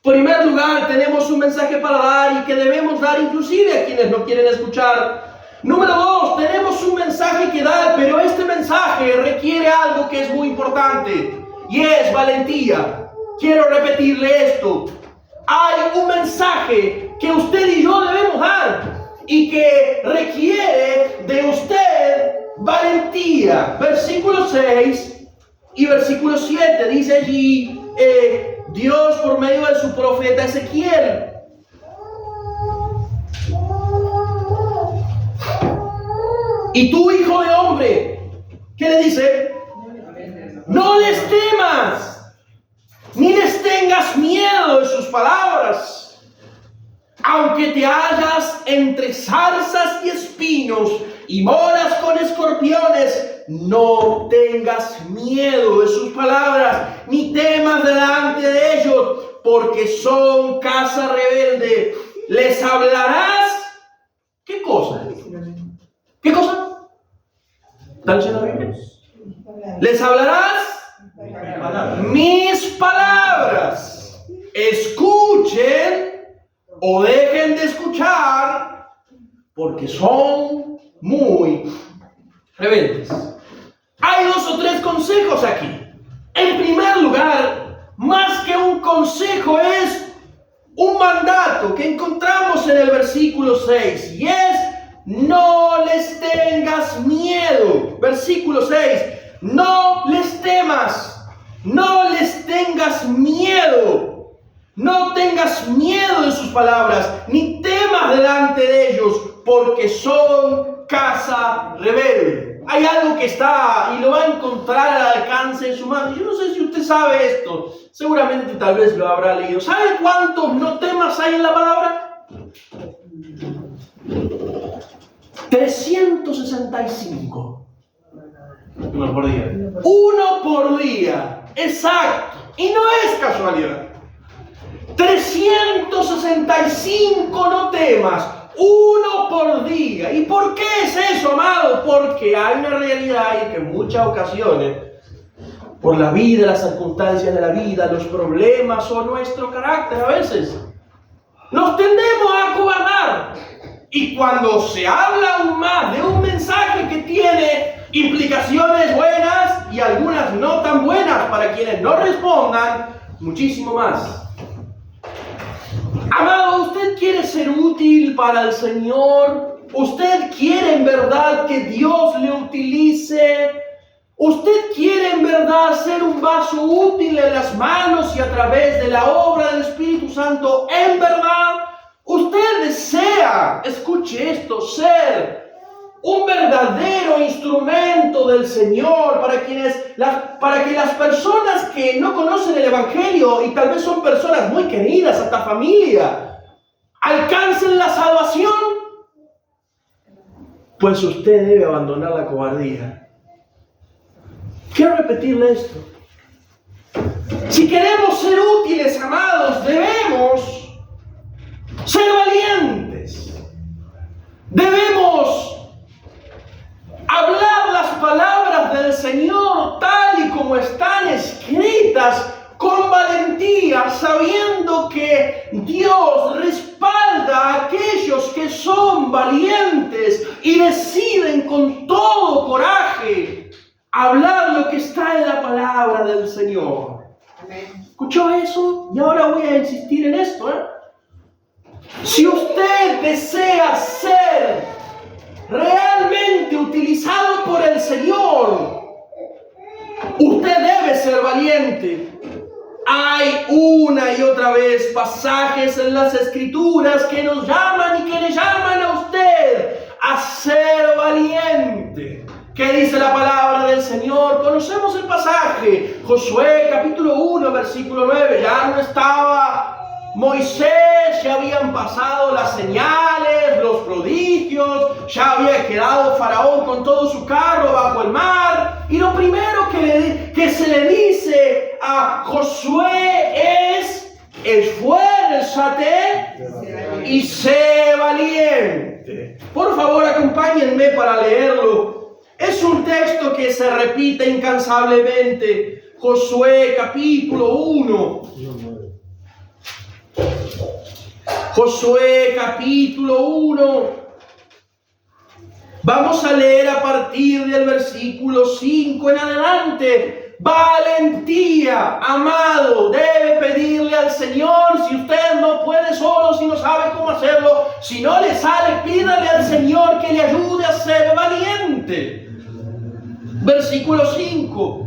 En primer lugar, tenemos un mensaje para dar y que debemos dar inclusive a quienes no quieren escuchar. Número 2, tenemos un mensaje que dar, pero este mensaje requiere algo que es muy importante y es valentía. Quiero repetirle esto: hay un mensaje que usted y yo debemos dar y que requiere de usted valentía. Versículo 6 y versículo 7 dice allí Dios por medio de su profeta Ezequiel: y tú, hijo de hombre, ¿qué le dice? No les temas, ni les tengas miedo de sus palabras. Aunque te hallas entre zarzas y espinos y moras con escorpiones, no tengas miedo de sus palabras, ni temas delante de ellos, porque son casa rebelde. Les hablarás, ¿qué cosa? ¿Qué cosa? ¿Están leyendo la Biblia? Les hablarás mis palabras. Escuchen o dejen de escuchar, porque son muy rebeldes. Hay 2 o 3 consejos aquí. En primer lugar, más que un consejo, es un mandato que encontramos en el versículo 6, y es: no les tengas miedo. Versículo 6: no les temas, no les tengas miedo. No tengas miedo de sus palabras, ni temas delante de ellos, porque son casa rebelde. Hay algo que está y lo va a encontrar al alcance de su mano. Yo no sé si usted sabe esto, seguramente tal vez lo habrá leído. ¿Sabe cuántos no temas hay en la palabra? 365. Uno por día. Uno por día, exacto. Y no es casualidad. 365 no temas, uno por día. ¿Y por qué es eso, amado? Porque hay una realidad y que en muchas ocasiones, por la vida, las circunstancias de la vida, los problemas o nuestro carácter, a veces nos tendemos a acobardar. Y cuando se habla aún más de un mensaje que tiene implicaciones buenas y algunas no tan buenas para quienes no respondan, muchísimo más. Amado, ¿usted quiere ser útil para el Señor? ¿Usted quiere en verdad que Dios le utilice? ¿Usted quiere en verdad ser un vaso útil en las manos y a través de la obra del Espíritu Santo? ¿En verdad? ¿Usted desea, escuche esto, ser un verdadero instrumento del Señor para que las personas que no conocen el Evangelio, y tal vez son personas muy queridas, hasta familia, alcancen la salvación? Pues usted debe abandonar la cobardía. Quiero repetirle esto. Si queremos ser útiles, amados, debemos ser valientes. Debemos hablar las palabras del Señor tal y como están escritas, con valentía, sabiendo que Dios respalda a aquellos que son valientes y deciden con todo coraje hablar lo que está en la palabra del Señor. Amén. ¿Escuchó eso? Y ahora voy a insistir en esto. Si usted desea ser realmente utilizado por el Señor, usted debe ser valiente. Hay una y otra vez pasajes en las Escrituras que nos llaman y que le llaman a usted a ser valiente. ¿Qué dice la palabra del Señor? Conocemos el pasaje, Josué capítulo 1, versículo 9. Ya no estaba Moisés, ya habían pasado las señales, los prodigios, ya había quedado Faraón con todo su carro bajo el mar. Y lo primero que se le dice a Josué es: esfuérzate y sé valiente. Por favor, acompáñenme para leerlo. Es un texto que se repite incansablemente. Josué capítulo 1. Josué capítulo 1. Vamos a leer a partir del versículo 5 en adelante. valentía, amado. Debe pedirle al Señor. Si usted no puede solo, si no sabe cómo hacerlo, si no le sale, pídale al Señor que le ayude a ser valiente. Versículo 5.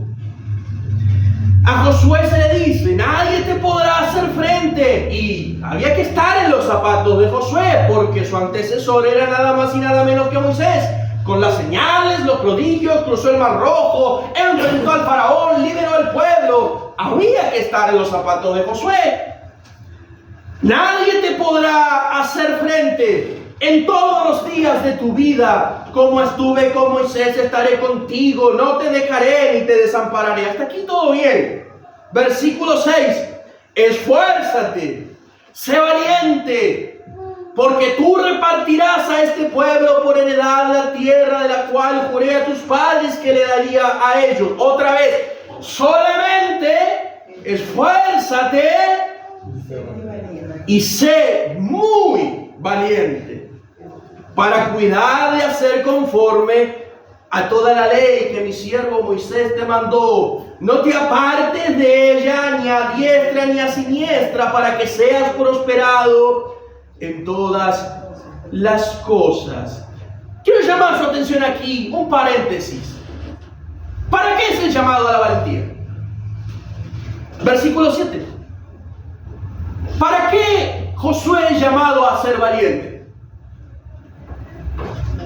A Josué se le dice: nadie te podrá hacer frente. Y había que estar en los zapatos de Josué, porque su antecesor era nada más y nada menos que Moisés. Con las señales, los prodigios, cruzó el Mar Rojo, enfrentó al faraón, liberó al pueblo. Había que estar en los zapatos de Josué. Nadie te podrá hacer frente en todos los días de tu vida. Como estuve con Moisés, estaré contigo. No te dejaré ni te desampararé. Hasta aquí todo bien. Versículo 6. Esfuérzate, sé valiente, porque tú repartirás a este pueblo por heredad la tierra de la cual juré a tus padres que le daría a ellos. Otra vez, solamente esfuérzate y sé muy valiente para cuidar de hacer conforme a toda la ley que mi siervo Moisés te mandó. No te apartes de ella ni a diestra ni a siniestra, para que seas prosperado en todas las cosas. Quiero llamar su atención aquí, un paréntesis. ¿Para qué es el llamado a la valentía? Versículo 7. ¿Para qué Josué es llamado a ser valiente?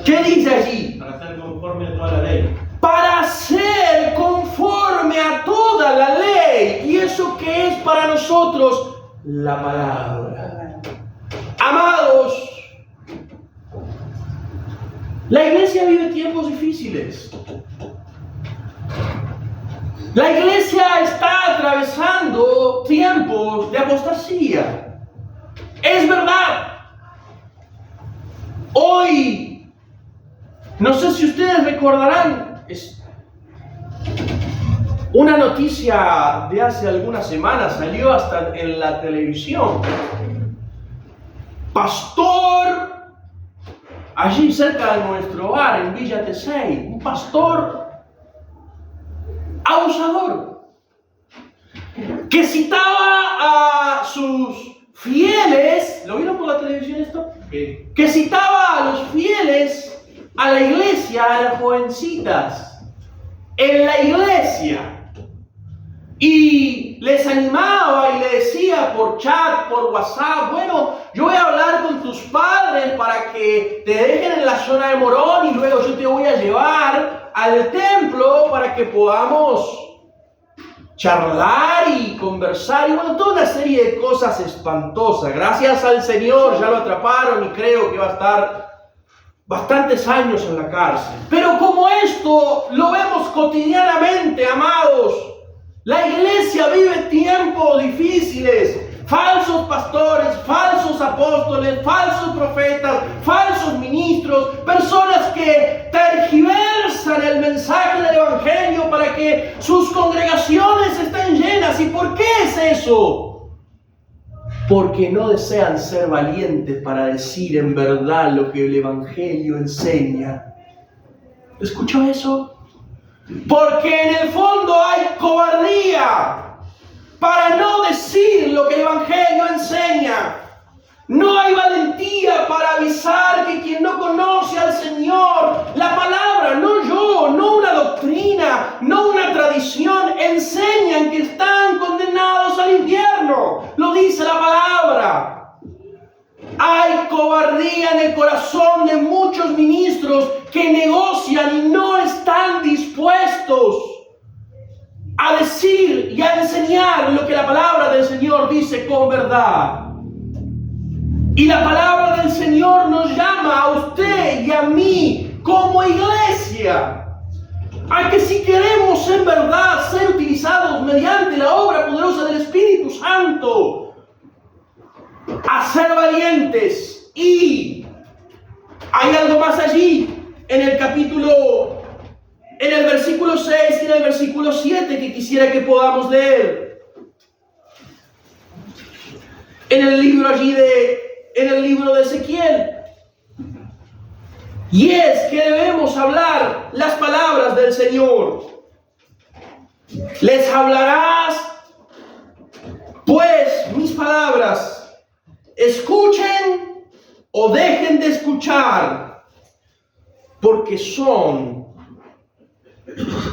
¿Qué dice allí? Para ser conforme a toda la ley. Para ser conforme a toda la ley. ¿Y eso qué es para nosotros? La palabra. Amados, la iglesia vive tiempos difíciles. La iglesia está atravesando tiempos de apostasía. Es verdad. Hoy, no sé si ustedes recordarán, es una noticia de hace algunas semanas, salió hasta en la televisión. Pastor, allí cerca de nuestro hogar, en Villa Tesey, un pastor abusador, que citaba a sus fieles, ¿lo vieron por la televisión esto? Sí. Que citaba a los fieles, a la iglesia, a las jovencitas, en la iglesia, y les animaba y le decía por chat, por WhatsApp: bueno, yo voy a hablar con tus padres para que te dejen en la zona de Morón y luego yo te voy a llevar al templo para que podamos charlar y conversar, y bueno, toda una serie de cosas espantosas. Gracias al Señor ya lo atraparon y creo que va a estar bastantes años en la cárcel. Pero como esto lo vemos cotidianamente, amados, la iglesia vive tiempos difíciles. Falsos pastores, falsos apóstoles, falsos profetas, falsos ministros, personas que tergiversan el mensaje del evangelio para que sus congregaciones estén llenas. ¿Y por qué es eso? Porque no desean ser valientes para decir en verdad lo que el evangelio enseña. ¿Escuchó eso? Porque en el fondo hay cobardía para no decir lo que el evangelio enseña. No hay valentía para avisar que quien no conoce al Señor, la palabra, no yo, no una doctrina, no una tradición, enseñan que están condenados al infierno. Lo dice la palabra. Hay cobardía en el corazón de muchos ministros que negocian y no están dispuestos a decir y a enseñar lo que la palabra del Señor dice con verdad. Y la palabra del Señor nos llama a usted y a mí como iglesia a que, si queremos en verdad ser utilizados mediante la obra poderosa del Espíritu Santo, a ser valientes. Y hay algo más allí en el versículo 6 y en el versículo 7 que quisiera que podamos leer. En el libro de Ezequiel. Y es que debemos hablar las palabras del Señor. Les hablarás, pues, mis palabras, escuchen o dejen de escuchar, porque son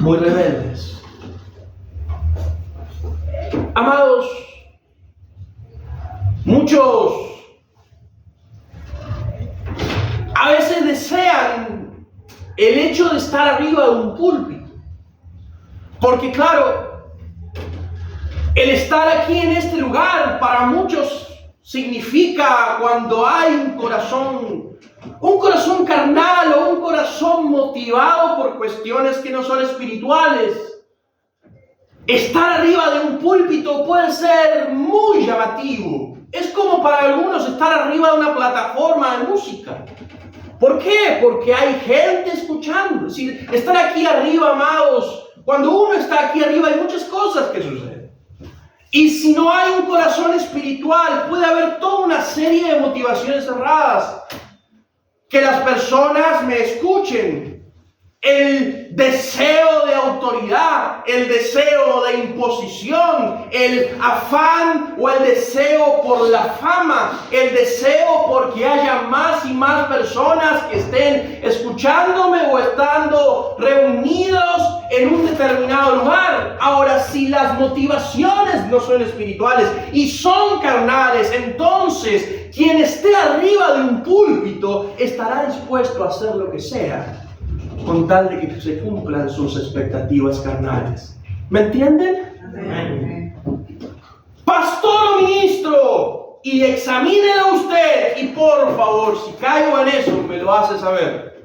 muy rebeldes. Amados, muchos a veces desean el hecho de estar arriba de un púlpito, porque claro, el estar aquí en este lugar para muchos significa cuando hay un corazón carnal o un corazón motivado por cuestiones que no son espirituales. Estar arriba de un púlpito puede ser muy llamativo. Es como para algunos estar arriba de una plataforma de música. ¿Por qué? Porque hay gente escuchando. Es decir, estar aquí arriba, amados, cuando uno está aquí arriba hay muchas cosas que suceden. Y si no hay un corazón espiritual, puede haber toda una serie de motivaciones erradas. Que las personas me escuchen. El deseo de autoridad, el deseo de imposición, el afán o el deseo por la fama, el deseo porque haya más y más personas que estén escuchándome o estando reunidos en un determinado lugar. Ahora, si las motivaciones no son espirituales y son carnales, entonces quien esté arriba de un púlpito estará dispuesto a hacer lo que sea con tal de que se cumplan sus expectativas carnales. ¿Me entienden? Amén. Pastor o ministro, y examínelo usted, y por favor, si caigo en eso, me lo hace saber.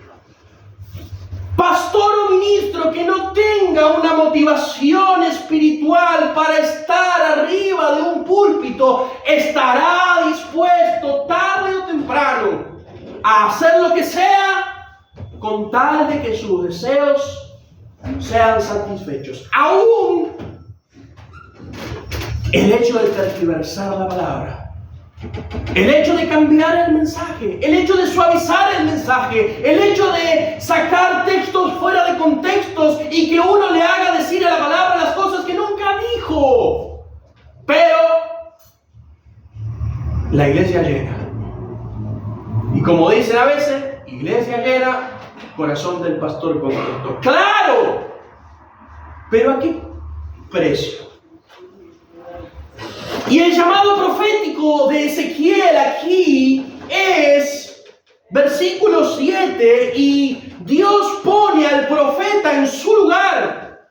Pastor o ministro que no tenga una motivación espiritual para estar arriba de un púlpito, estará dispuesto tarde o temprano a hacer lo que sea con tal de que sus deseos sean satisfechos. Aún el hecho de tergiversar la palabra, el hecho de cambiar el mensaje, el hecho de suavizar el mensaje, el hecho de sacar textos fuera de contextos y que uno le haga decir a la palabra las cosas que nunca dijo. Pero la iglesia llena. Y como dicen a veces, iglesia llena, corazón del pastor contento. ¡Claro! ¿Pero a qué precio? Y el llamado profético de Ezequiel aquí es versículo 7, y Dios pone al profeta en su lugar.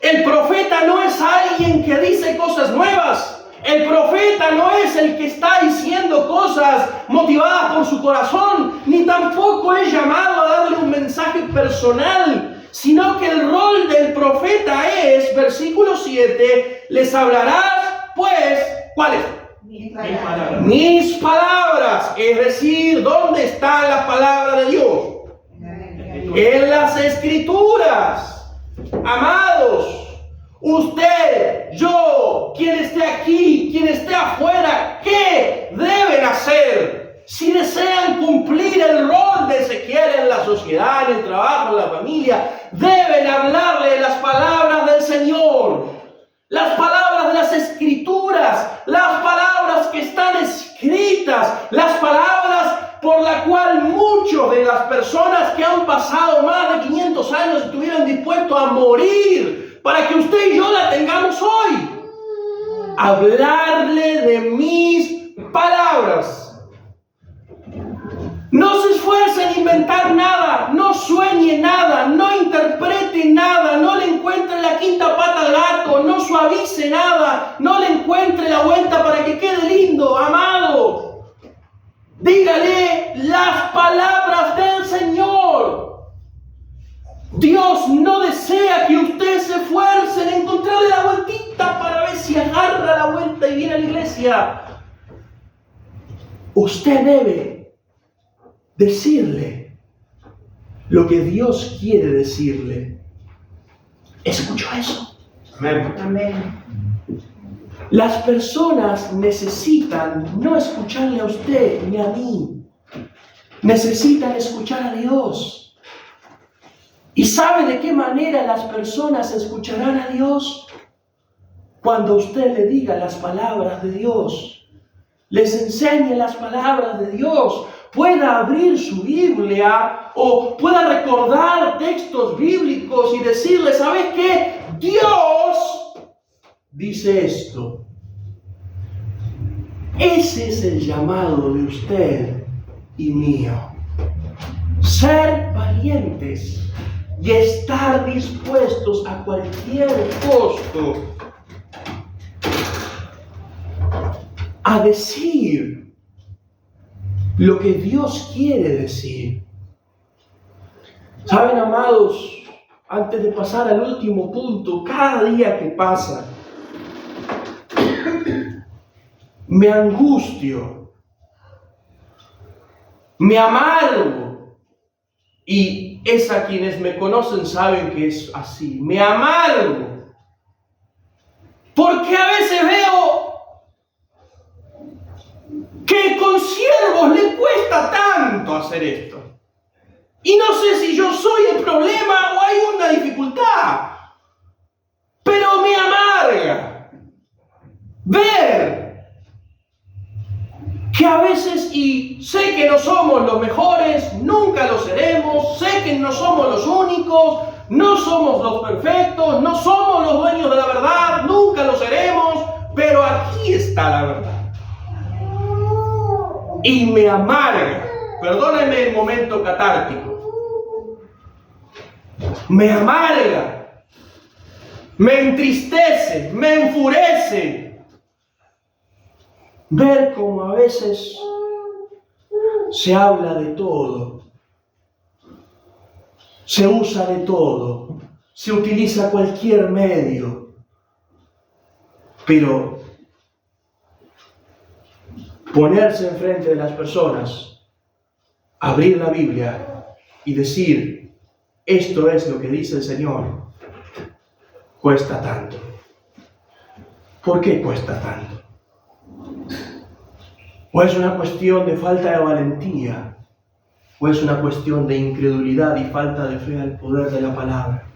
El profeta no es alguien que dice cosas nuevas. El profeta no es el que está diciendo cosas motivadas por su corazón, ni tampoco es llamado a darle un mensaje personal, sino que el rol del profeta es, versículo 7, les hablarás, pues, ¿cuáles? Mis palabras, es decir, ¿dónde está la palabra de Dios? En las Escrituras. Amados, usted, yo, quien esté aquí, quien esté afuera, ¿qué deben hacer si desean cumplir el rol de Ezequiel en la sociedad, en el trabajo, en la familia? Deben hablarle de las palabras del Señor, las palabras de las Escrituras, las palabras que están escritas, las palabras por la cual muchos de las personas que han pasado más de 500 años estuvieron dispuestos a morir para que usted y yo la tengamos hoy. Hablarle de mis palabras. No se esfuerce en inventar nada, no sueñe nada, no interprete nada, no le encuentre la quinta pata al gato, no suavice nada, no le encuentre la vuelta para que quede lindo, amado. Dígale las palabras del Señor. Dios no desea que usted se esfuerce en encontrarle la vueltita para ver si agarra la vuelta y viene a la iglesia. Usted debe decirle lo que Dios quiere decirle. ¿Escuchó eso? Amén. Amén. Las personas necesitan no escucharle a usted ni a mí. Necesitan escuchar a Dios. ¿Y sabe de qué manera las personas escucharán a Dios? Cuando usted le diga las palabras de Dios, les enseñe las palabras de Dios, pueda abrir su Biblia o pueda recordar textos bíblicos y decirle, ¿sabes qué? Dios dice esto. Ese es el llamado de usted y mío. Ser valientes y estar dispuestos a cualquier costo a decir lo que Dios quiere decir. Saben, amados, antes de pasar al último punto, cada día que pasa, me angustio, me amargo, y es a quienes me conocen saben que es así, me amargo, porque a veces veo que con siervos le cuesta tanto hacer esto. Y no sé si yo soy el problema o hay una dificultad. Pero me amarga ver que a veces, y sé que no somos los mejores, nunca lo seremos, sé que no somos los únicos, no somos los perfectos, no somos los dueños de la verdad, nunca lo seremos, pero aquí está la verdad. Y me amarga, perdónenme el momento catártico, me amarga, me entristece, me enfurece ver cómo a veces se habla de todo, se usa de todo, se utiliza cualquier medio, pero ponerse enfrente de las personas, abrir la Biblia y decir, esto es lo que dice el Señor, cuesta tanto. ¿Por qué cuesta tanto? ¿O es una cuestión de falta de valentía? ¿O es una cuestión de incredulidad y falta de fe al poder de la palabra?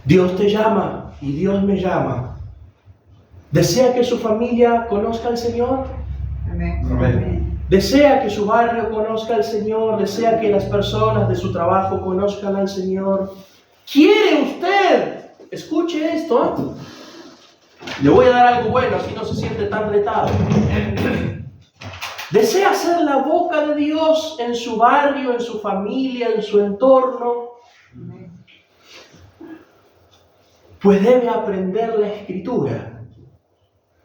Dios te llama y Dios me llama. ¿Desea que su familia conozca al Señor? Amén. Amén. ¿Desea que su barrio conozca al Señor? ¿Desea que las personas de su trabajo conozcan al Señor? ¿Quiere usted? Escuche esto. Le voy a dar algo bueno, así no se siente tan retado. ¿Desea ser la boca de Dios en su barrio, en su familia, en su entorno? Pues debe aprender la Escritura.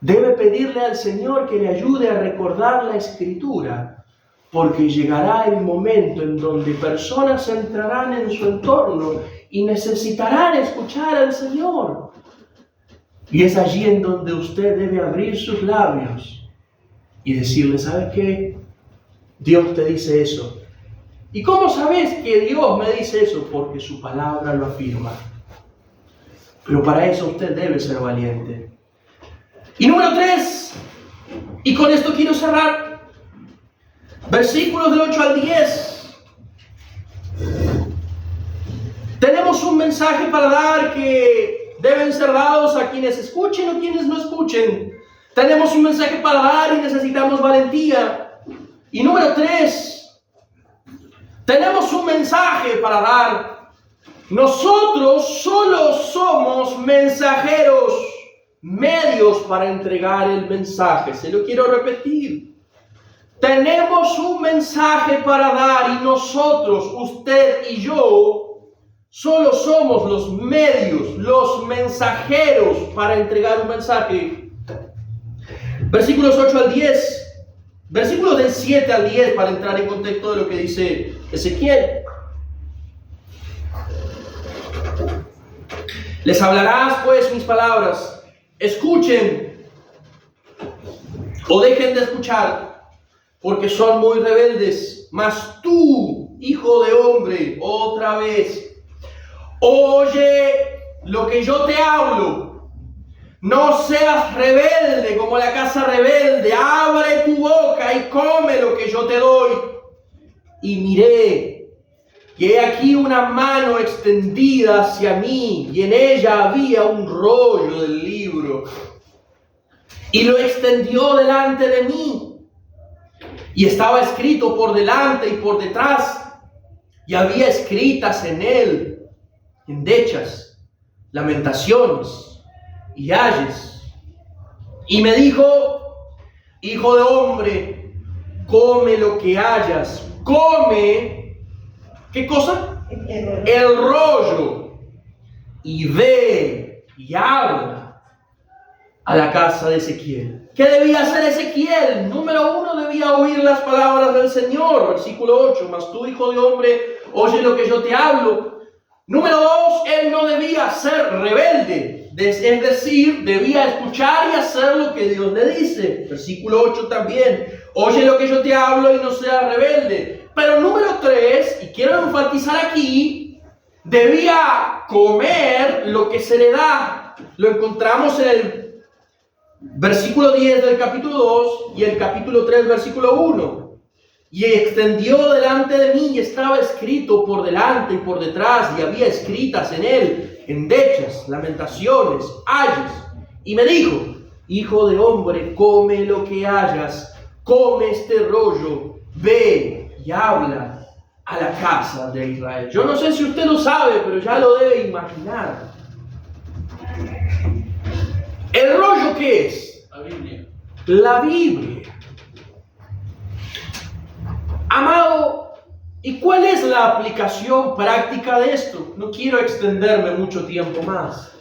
Debe pedirle al Señor que le ayude a recordar la Escritura, porque llegará el momento en donde personas entrarán en su entorno y necesitarán escuchar al Señor. Y es allí en donde usted debe abrir sus labios y decirle, ¿sabes qué? Dios te dice eso. ¿Y cómo sabes que Dios me dice eso? Porque su palabra lo afirma. Pero para eso usted debe ser valiente. Y número 3, y con esto quiero cerrar, versículos del 8 al 10. Tenemos un mensaje para dar que deben ser dados a quienes escuchen o quienes no escuchen. Tenemos un mensaje para dar y necesitamos valentía. Y número 3, tenemos un mensaje para dar. Nosotros solo somos mensajeros, medios para entregar el mensaje. Se lo quiero repetir. Tenemos un mensaje para dar y nosotros, usted y yo, solo somos los medios, los mensajeros para entregar un mensaje. Versículos 8 al 10, versículos del 7 al 10 para entrar en contexto de lo que dice Ezequiel. Les hablarás pues mis palabras. Escuchen o dejen de escuchar, porque son muy rebeldes. Mas tú, hijo de hombre, otra vez, oye lo que yo te hablo. No seas rebelde como la casa rebelde. Abre tu boca y come lo que yo te doy. Y miré, y he aquí una mano extendida hacia mí, y en ella había un rollo del libro, y lo extendió delante de mí, y estaba escrito por delante y por detrás, y había escritas en él endechas, lamentaciones y ayes. Y me dijo: hijo de hombre, come lo que hayas, come, ¿qué cosa? El rollo, y ve y habla a la casa de Ezequiel. ¿Qué debía hacer Ezequiel? Número 1, debía oír las palabras del Señor. Versículo 8, mas tú, hijo de hombre, oye lo que yo te hablo. Número 2, él no debía ser rebelde, es decir, debía escuchar y hacer lo que Dios le dice. Versículo 8 también, oye lo que yo te hablo y no seas rebelde. Pero número 3, y quiero enfatizar aquí, debía comer lo que se le da. Lo encontramos en el versículo 10 del capítulo 2 y el capítulo 3, versículo 1. Y extendió delante de mí, y estaba escrito por delante y por detrás, y había escritas en él endechas, lamentaciones, ayes. Y me dijo: hijo de hombre, come lo que hayas, come este rollo, ve y habla a la casa de Israel. Yo no sé si usted lo sabe, pero ya lo debe imaginar. ¿El rollo qué es? La Biblia. La Biblia. Amado, ¿y cuál es la aplicación práctica de esto? No quiero extenderme mucho tiempo más.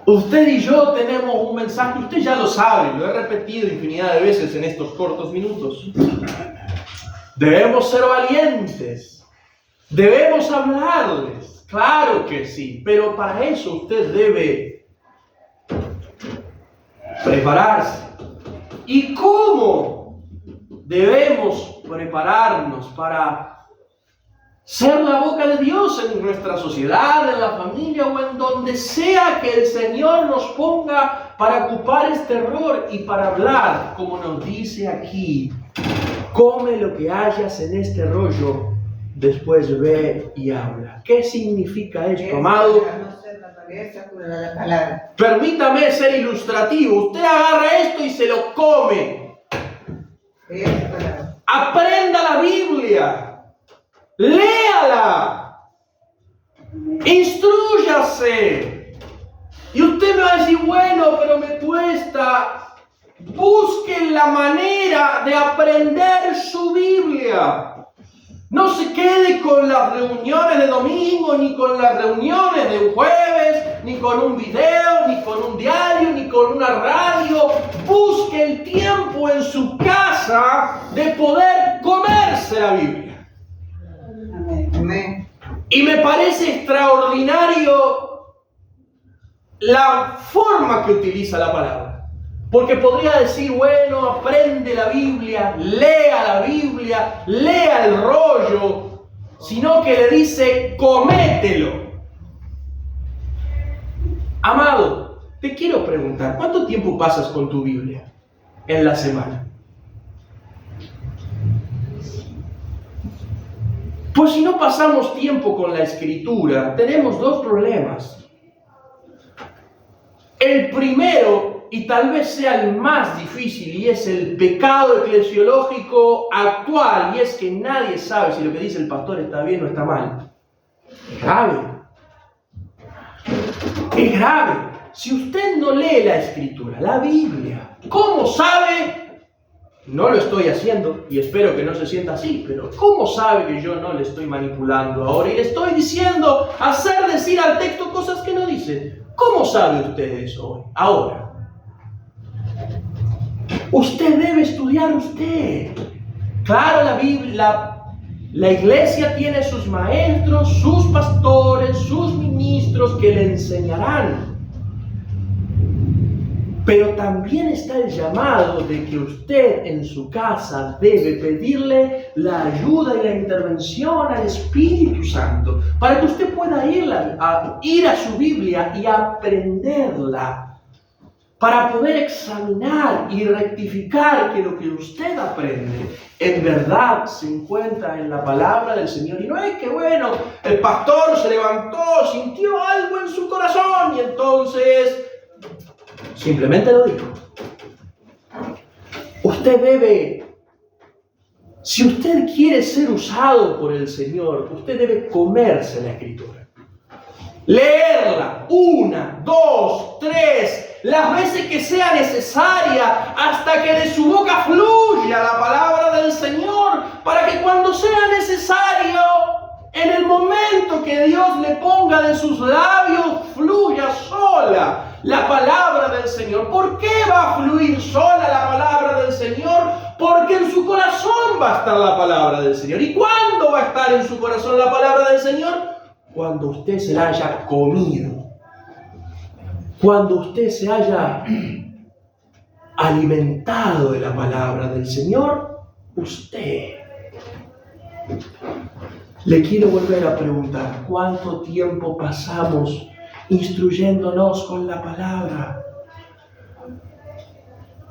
Usted y yo tenemos un mensaje, usted ya lo sabe, lo he repetido infinidad de veces en estos cortos minutos. Debemos ser valientes, debemos hablarles, claro que sí, pero para eso usted debe prepararse. ¿Y cómo debemos prepararnos para ser la boca de Dios en nuestra sociedad, en la familia o en donde sea que el Señor nos ponga para ocupar este rol y para hablar, como nos dice aquí? Come lo que hayas en este rollo, después ve y habla. ¿Qué significa esto, amado? Permítame ser ilustrativo. Usted agarra esto y se lo come. Aprenda la Biblia, léala, instrúyase. Y usted me va a decir: bueno, pero me cuesta. Busque la manera de aprender su Biblia. No se quede con las reuniones de domingo, ni con las reuniones de jueves, ni con un video, ni con un diario, ni con una radio. Busque el tiempo en su casa de poder comerse la Biblia. Amén. Y me parece extraordinario la forma que utiliza la palabra. Porque podría decir: bueno, aprende la Biblia, lea el rollo, sino que le dice: comételo. Amado, te quiero preguntar, ¿cuánto tiempo pasas con tu Biblia en la semana? Pues si no pasamos tiempo con la Escritura, tenemos dos problemas. El primero, y tal vez sea el más difícil, y es el pecado eclesiológico actual, y es que nadie sabe si lo que dice el pastor está bien o está mal. Es grave. Es grave. Si usted no lee la Escritura, la Biblia, ¿cómo sabe? No lo estoy haciendo, y espero que no se sienta así, pero ¿cómo sabe que yo no le estoy manipulando ahora y le estoy diciendo decir al texto cosas que no dice? ¿Cómo sabe usted eso hoy, ahora? Usted debe estudiar usted. Claro, la Biblia, la iglesia tiene sus maestros, sus pastores, sus ministros que le enseñarán. Pero también está el llamado de que usted en su casa debe pedirle la ayuda y la intervención al Espíritu Santo para que usted pueda ir a su Biblia y aprenderla. para poder examinar y rectificar que lo que usted aprende en verdad se encuentra en la palabra del Señor. Y no es que, bueno, el pastor se levantó, sintió algo en su corazón y entonces simplemente lo dijo. Usted debe, si usted quiere ser usado por el Señor, usted debe comerse la Escritura. Leerla 1, 2, 3, las veces que sea necesaria, hasta que de su boca fluya la palabra del Señor, para que cuando sea necesario, en el momento que Dios le ponga de sus labios, fluya sola la palabra del Señor. ¿Por qué va a fluir sola la palabra del Señor? Porque en su corazón va a estar la palabra del Señor. ¿Y cuándo va a estar en su corazón la palabra del Señor? Cuando usted se la haya comido, cuando usted se haya alimentado de la palabra del Señor, usted. Le quiero volver a preguntar, ¿cuánto tiempo pasamos instruyéndonos con la palabra?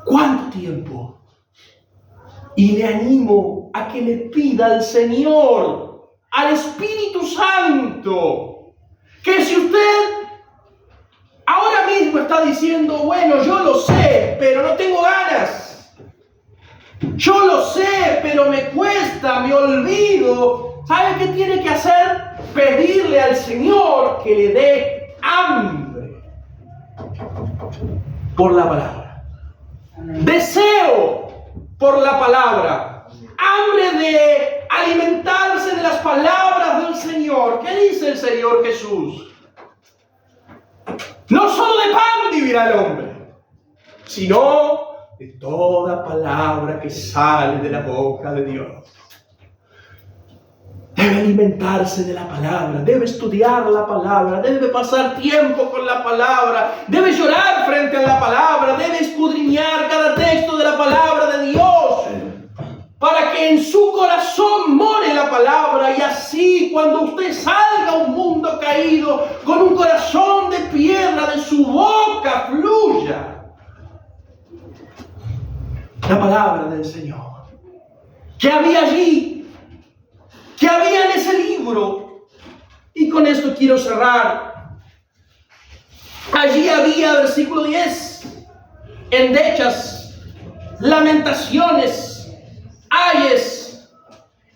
¿Cuánto tiempo? Y le animo a que le pida al Señor, al Espíritu Santo, que si usted ahora mismo está diciendo, bueno, yo lo sé, pero no tengo ganas, yo lo sé, pero me cuesta, me olvido, ¿sabe qué tiene que hacer? Pedirle al Señor que le dé hambre por la palabra, deseo por la palabra, hambre de alimentarse de las palabras del Señor. ¿Qué dice el Señor Jesús? No solo de pan vivirá el hombre, sino de toda palabra que sale de la boca de Dios. Debe alimentarse de la palabra, debe estudiar la palabra, debe pasar tiempo con la palabra, debe llorar frente a la palabra, debe escudriñar cada texto de la palabra de Dios, para que en su corazón more la palabra, y así cuando usted salga a un mundo caído, con un corazón de piedra, de su boca fluya la palabra del Señor. ¿Qué había allí? ¿Qué había en ese libro? Y con esto quiero cerrar. Allí había, versículo 10, endechas, lamentaciones, ayes,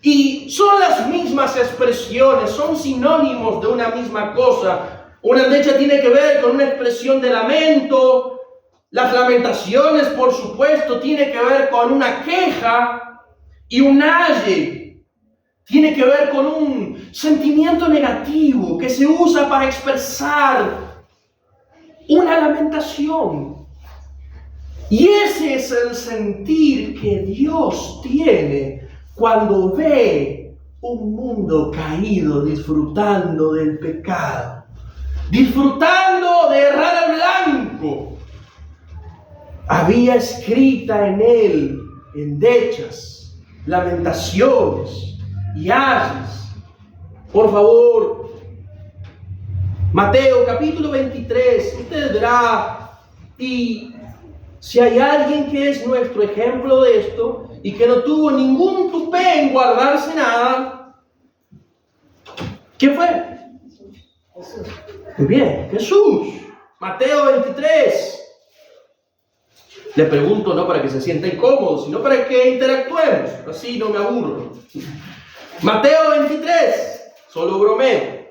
y son las mismas expresiones, son sinónimos de una misma cosa. Una endecha tiene que ver con una expresión de lamento, las lamentaciones, por supuesto, tiene que ver con una queja, y un aye tiene que ver con un sentimiento negativo que se usa para expresar una lamentación. Y ese es el sentir que Dios tiene cuando ve un mundo caído disfrutando del pecado, disfrutando de errar al blanco. Había escrita en él endechas, lamentaciones y ayes. Por favor, Mateo capítulo 23, usted verá, y si hay alguien que es nuestro ejemplo de esto y que no tuvo ningún tupé en guardarse nada, ¿quién fue? Jesús. Muy bien, Jesús. Mateo 23. Le pregunto no para que se sienta incómodo, sino para que interactuemos, así no me aburro. Mateo 23, solo bromeo.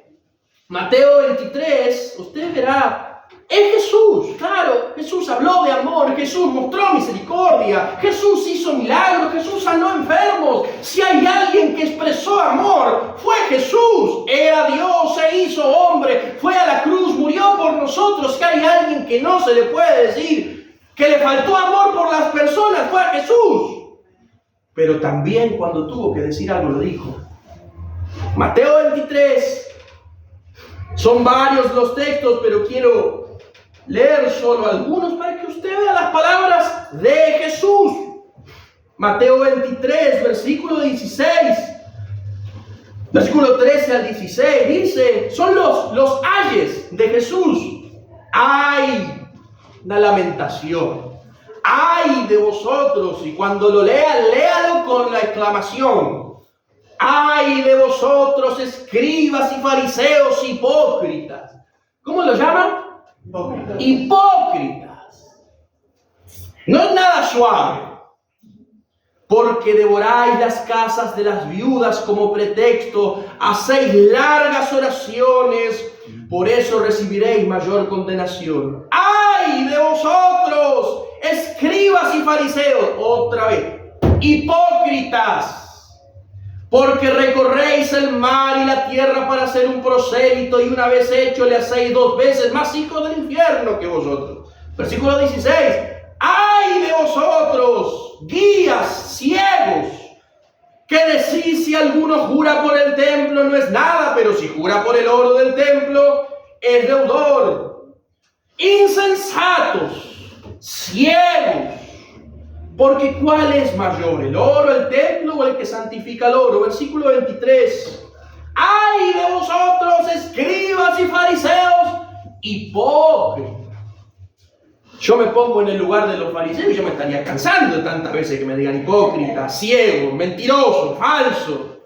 Mateo 23, usted verá, es Jesús, claro, Jesús habló de amor, Jesús mostró misericordia, Jesús hizo milagros, Jesús sanó enfermos. Si hay alguien que expresó amor, fue Jesús. Era Dios, se hizo hombre, fue a la cruz, murió por nosotros. Si hay alguien que no se le puede decir que le faltó amor por las personas, fue a Jesús. Pero también cuando tuvo que decir algo lo dijo. Mateo 23, son varios los textos, pero quiero leer solo algunos para que usted vea las palabras de Jesús. Mateo 23, versículo 16, versículo 13 al 16, dice, son los ayes de Jesús. Ay una lamentación. ¡Ay de vosotros! Y cuando lo lean, léalo con la exclamación. ¡Ay de vosotros, escribas y fariseos hipócritas! ¿Cómo lo llaman? Hipócritas. No es nada suave. Porque devoráis las casas de las viudas como pretexto, hacéis largas oraciones, por eso recibiréis mayor condenación. ¡Ay de vosotros, escribas y fariseos! Otra vez, hipócritas, porque recorréis el mar y la tierra para ser un prosélito, y una vez hecho le hacéis 2 veces más hijos del infierno que vosotros. Versículo 16. ¡Ay de vosotros, guías ciegos, que decís si alguno jura por el templo no es nada, pero si jura por el oro del templo es deudor! Insensatos, ciegos, porque ¿cuál es mayor, el oro, el templo o el que santifica el oro? Versículo 23. ¡Ay de vosotros, escribas y fariseos hipócritas! Yo me pongo en el lugar de los fariseos y yo me estaría cansando de tantas veces que me digan hipócrita, ciego, mentiroso, falso.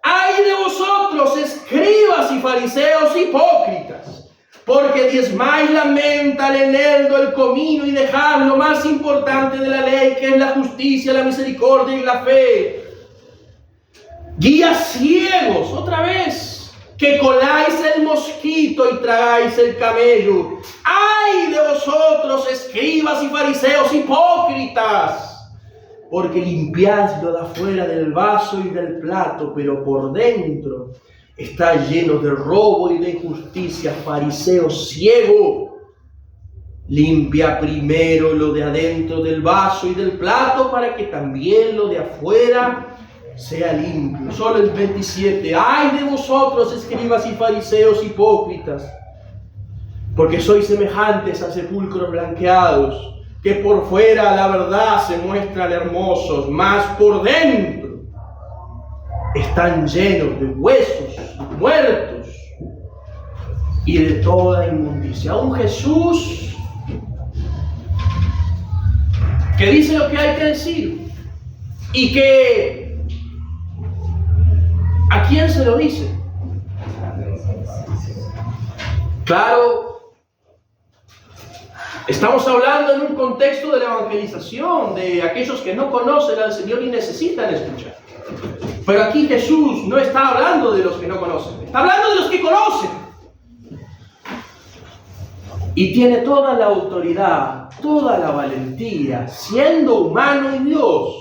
¡Ay de vosotros, escribas y fariseos hipócritas! Porque diezmáis la menta, el eneldo, el comino, y dejáis lo más importante de la ley, que es la justicia, la misericordia y la fe. Guías ciegos, otra vez, que coláis el mosquito y tragáis el camello. ¡Ay de vosotros, escribas y fariseos hipócritas! Porque limpiáis lo de afuera del vaso y del plato, pero por dentro está lleno de robo y de injusticia. Fariseo ciego, limpia primero lo de adentro del vaso y del plato, para que también lo de afuera sea limpio. Solo el 27. ¡Ay de vosotros, escribas y fariseos hipócritas! Porque sois semejantes a sepulcros blanqueados, que por fuera la verdad se muestran hermosos, mas por dentro están llenos de huesos muertos y de toda inmundicia. Un Jesús que dice lo que hay que decir, y que ¿a quién se lo dice? Claro, estamos hablando en un contexto de la evangelización, de aquellos que no conocen al Señor y necesitan escuchar. Pero aquí Jesús no está hablando de los que no conocen, está hablando de los que conocen. Y tiene toda la autoridad, toda la valentía, siendo humano y Dios,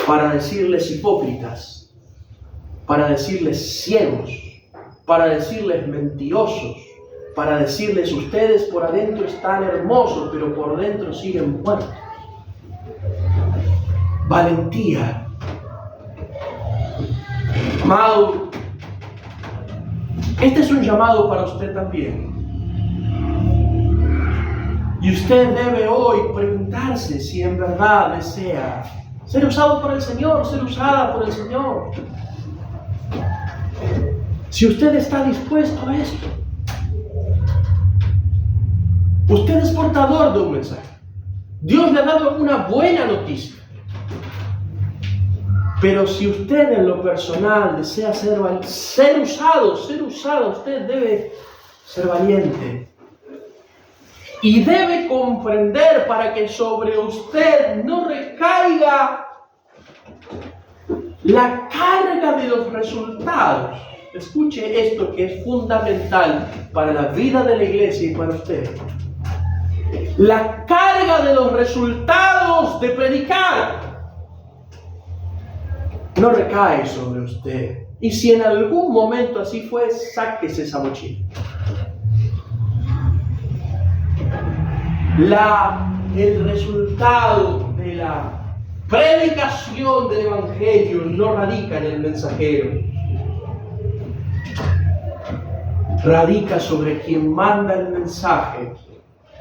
para decirles hipócritas, para decirles ciegos, para decirles mentirosos, para decirles ustedes por adentro están hermosos, pero por dentro siguen muertos. Valentía. Amado, este es un llamado para usted también. Y usted debe hoy preguntarse si en verdad desea ser usado por el Señor, ser usada por el Señor. Si usted está dispuesto a esto, usted es portador de un mensaje. Dios le ha dado una buena noticia. Pero si usted en lo personal desea ser usado, usted debe ser valiente. Y debe comprender para que sobre usted no recaiga la carga de los resultados. Escuche esto que es fundamental para la vida de la iglesia y para usted. La carga de los resultados de predicar no recae sobre usted. Y si en algún momento así fue, sáquese esa mochila. El resultado de la predicación del Evangelio no radica en el mensajero. Radica sobre quien manda el mensaje,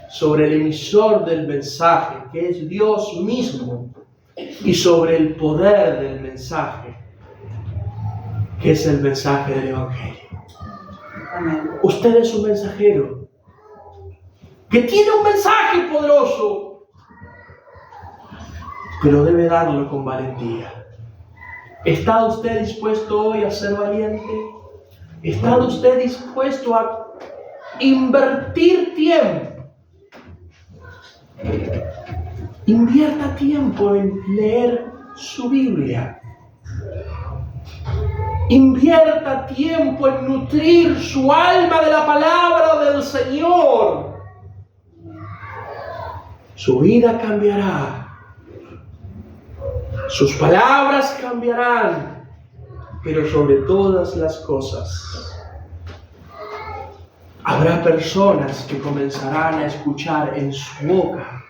sobre el emisor del mensaje, que es Dios mismo, y sobre el poder del mensaje, que es el mensaje del Evangelio. Amén. Usted es un mensajero. que tiene un mensaje poderoso, pero debe darlo con valentía. ¿Está usted dispuesto hoy a ser valiente? ¿Está usted dispuesto a invertir tiempo? Invierta tiempo en leer su Biblia. Invierta tiempo en nutrir su alma de la palabra del Señor. Su vida cambiará. Sus palabras cambiarán. Pero sobre todas las cosas, habrá personas que comenzarán a escuchar en su boca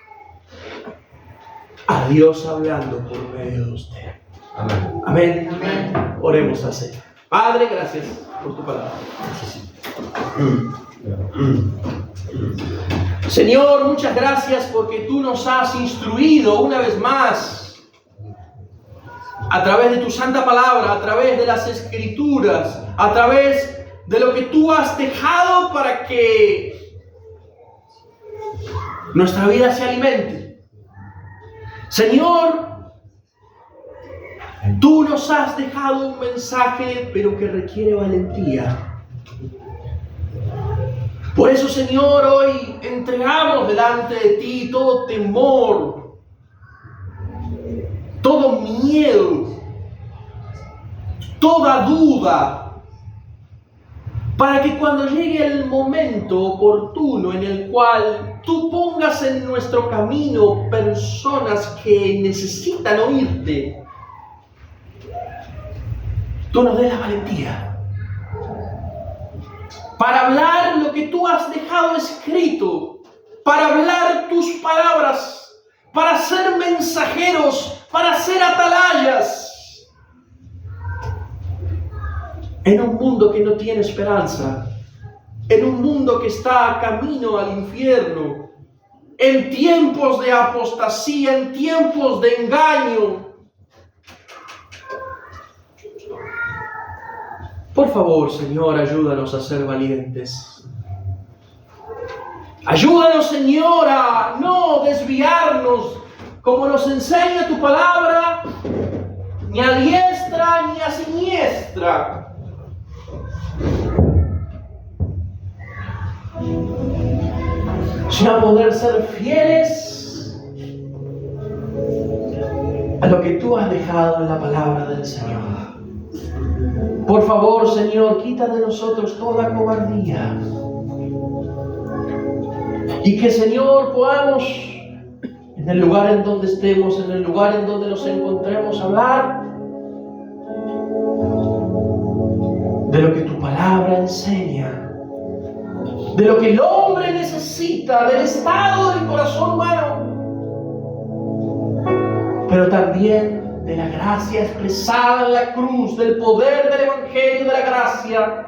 a Dios hablando por medio de usted. Amén. Amén. Amén. Oremos así. Padre, gracias por tu palabra. Señor, muchas gracias porque tú nos has instruido una vez más a través de tu santa palabra, a través de las escrituras, a través de lo que tú has dejado para que nuestra vida se alimente. Señor, tú nos has dejado un mensaje, pero que requiere valentía. Por eso, Señor, hoy entregamos delante de ti todo temor, todo miedo, toda duda, para que cuando llegue el momento oportuno en el cual tú pongas en nuestro camino personas que necesitan oírte, tú nos des la valentía para hablar lo que tú has dejado escrito, para hablar tus palabras, para ser mensajeros, para ser atalayas en un mundo que no tiene esperanza, en un mundo que está camino al infierno, en tiempos de apostasía, en tiempos de engaño. Por favor, Señor, ayúdanos a ser valientes. Ayúdanos, Señor, a no desviarnos como nos enseña tu palabra, ni a diestra ni a siniestra. Sino a poder ser fieles a lo que tú has dejado en la palabra del Señor. Por favor, Señor, quita de nosotros toda cobardía. Y que, Señor, podamos, en el lugar en donde estemos, en el lugar en donde nos encontremos, hablar de lo que tu palabra enseña, de lo que el hombre necesita, del estado del corazón humano, pero también de la gracia expresada en la cruz, del poder del Evangelio de la gracia.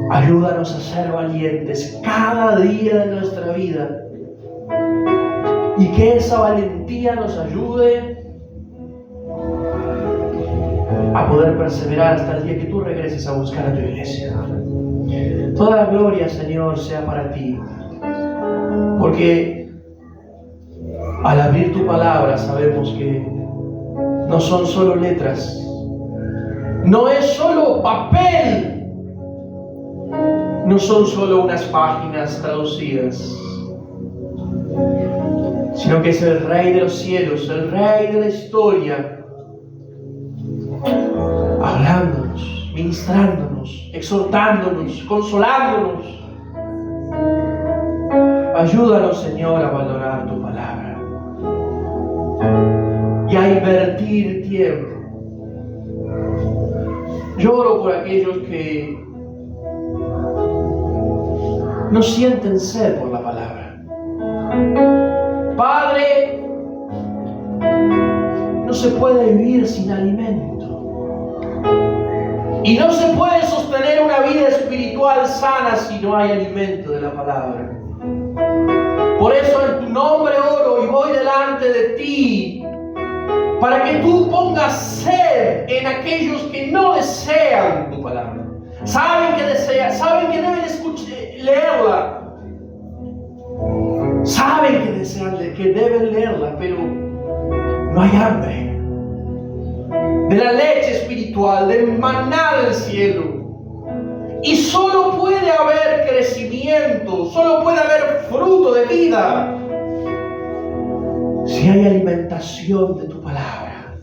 Ayúdanos a ser valientes cada día de nuestra vida y que esa valentía nos ayude a poder perseverar hasta el día que tú regreses a buscar a tu iglesia. Toda la gloria, Señor, sea para ti, porque al abrir tu palabra sabemos que no son solo letras, no es solo papel, no son solo unas páginas traducidas, sino que es el Rey de los cielos, el Rey de la historia, hablándonos, ministrándonos, exhortándonos, consolándonos. Ayúdanos, Señor, a valorar tu palabra y a invertir tiempo. Lloro por aquellos que no sienten sed por la palabra. Padre, no se puede vivir sin alimento. Y no se puede sostener una vida espiritual sana si no hay alimento de la palabra. Por eso en tu nombre oro y voy delante de ti, para que tú pongas sed en aquellos que no desean tu palabra. Saben que desean, saben que deben leerla. Saben que desean, que deben leerla, pero no hay hambre de la leche espiritual, del maná del cielo. Y solo puede haber crecimiento, solo puede haber fruto de vida si hay alimentación de tu palabra.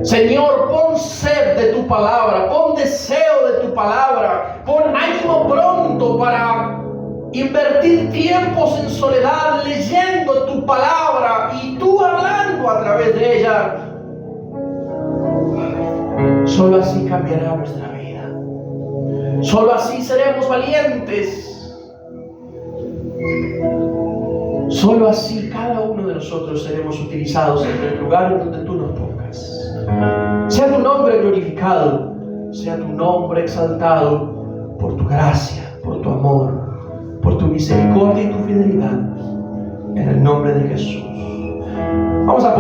Señor, pon sed de tu palabra, pon deseo de tu palabra, pon ánimo pronto para invertir tiempos en soledad leyendo tu palabra y tú hablando a través de ella. Solo así cambiará nuestra vida. Solo así seremos valientes. Solo así cada uno de nosotros seremos utilizados en el lugar en donde tú nos pongas. Sea tu nombre glorificado, sea tu nombre exaltado por tu gracia, por tu amor, por tu misericordia y tu fidelidad. En el nombre de Jesús. Vamos a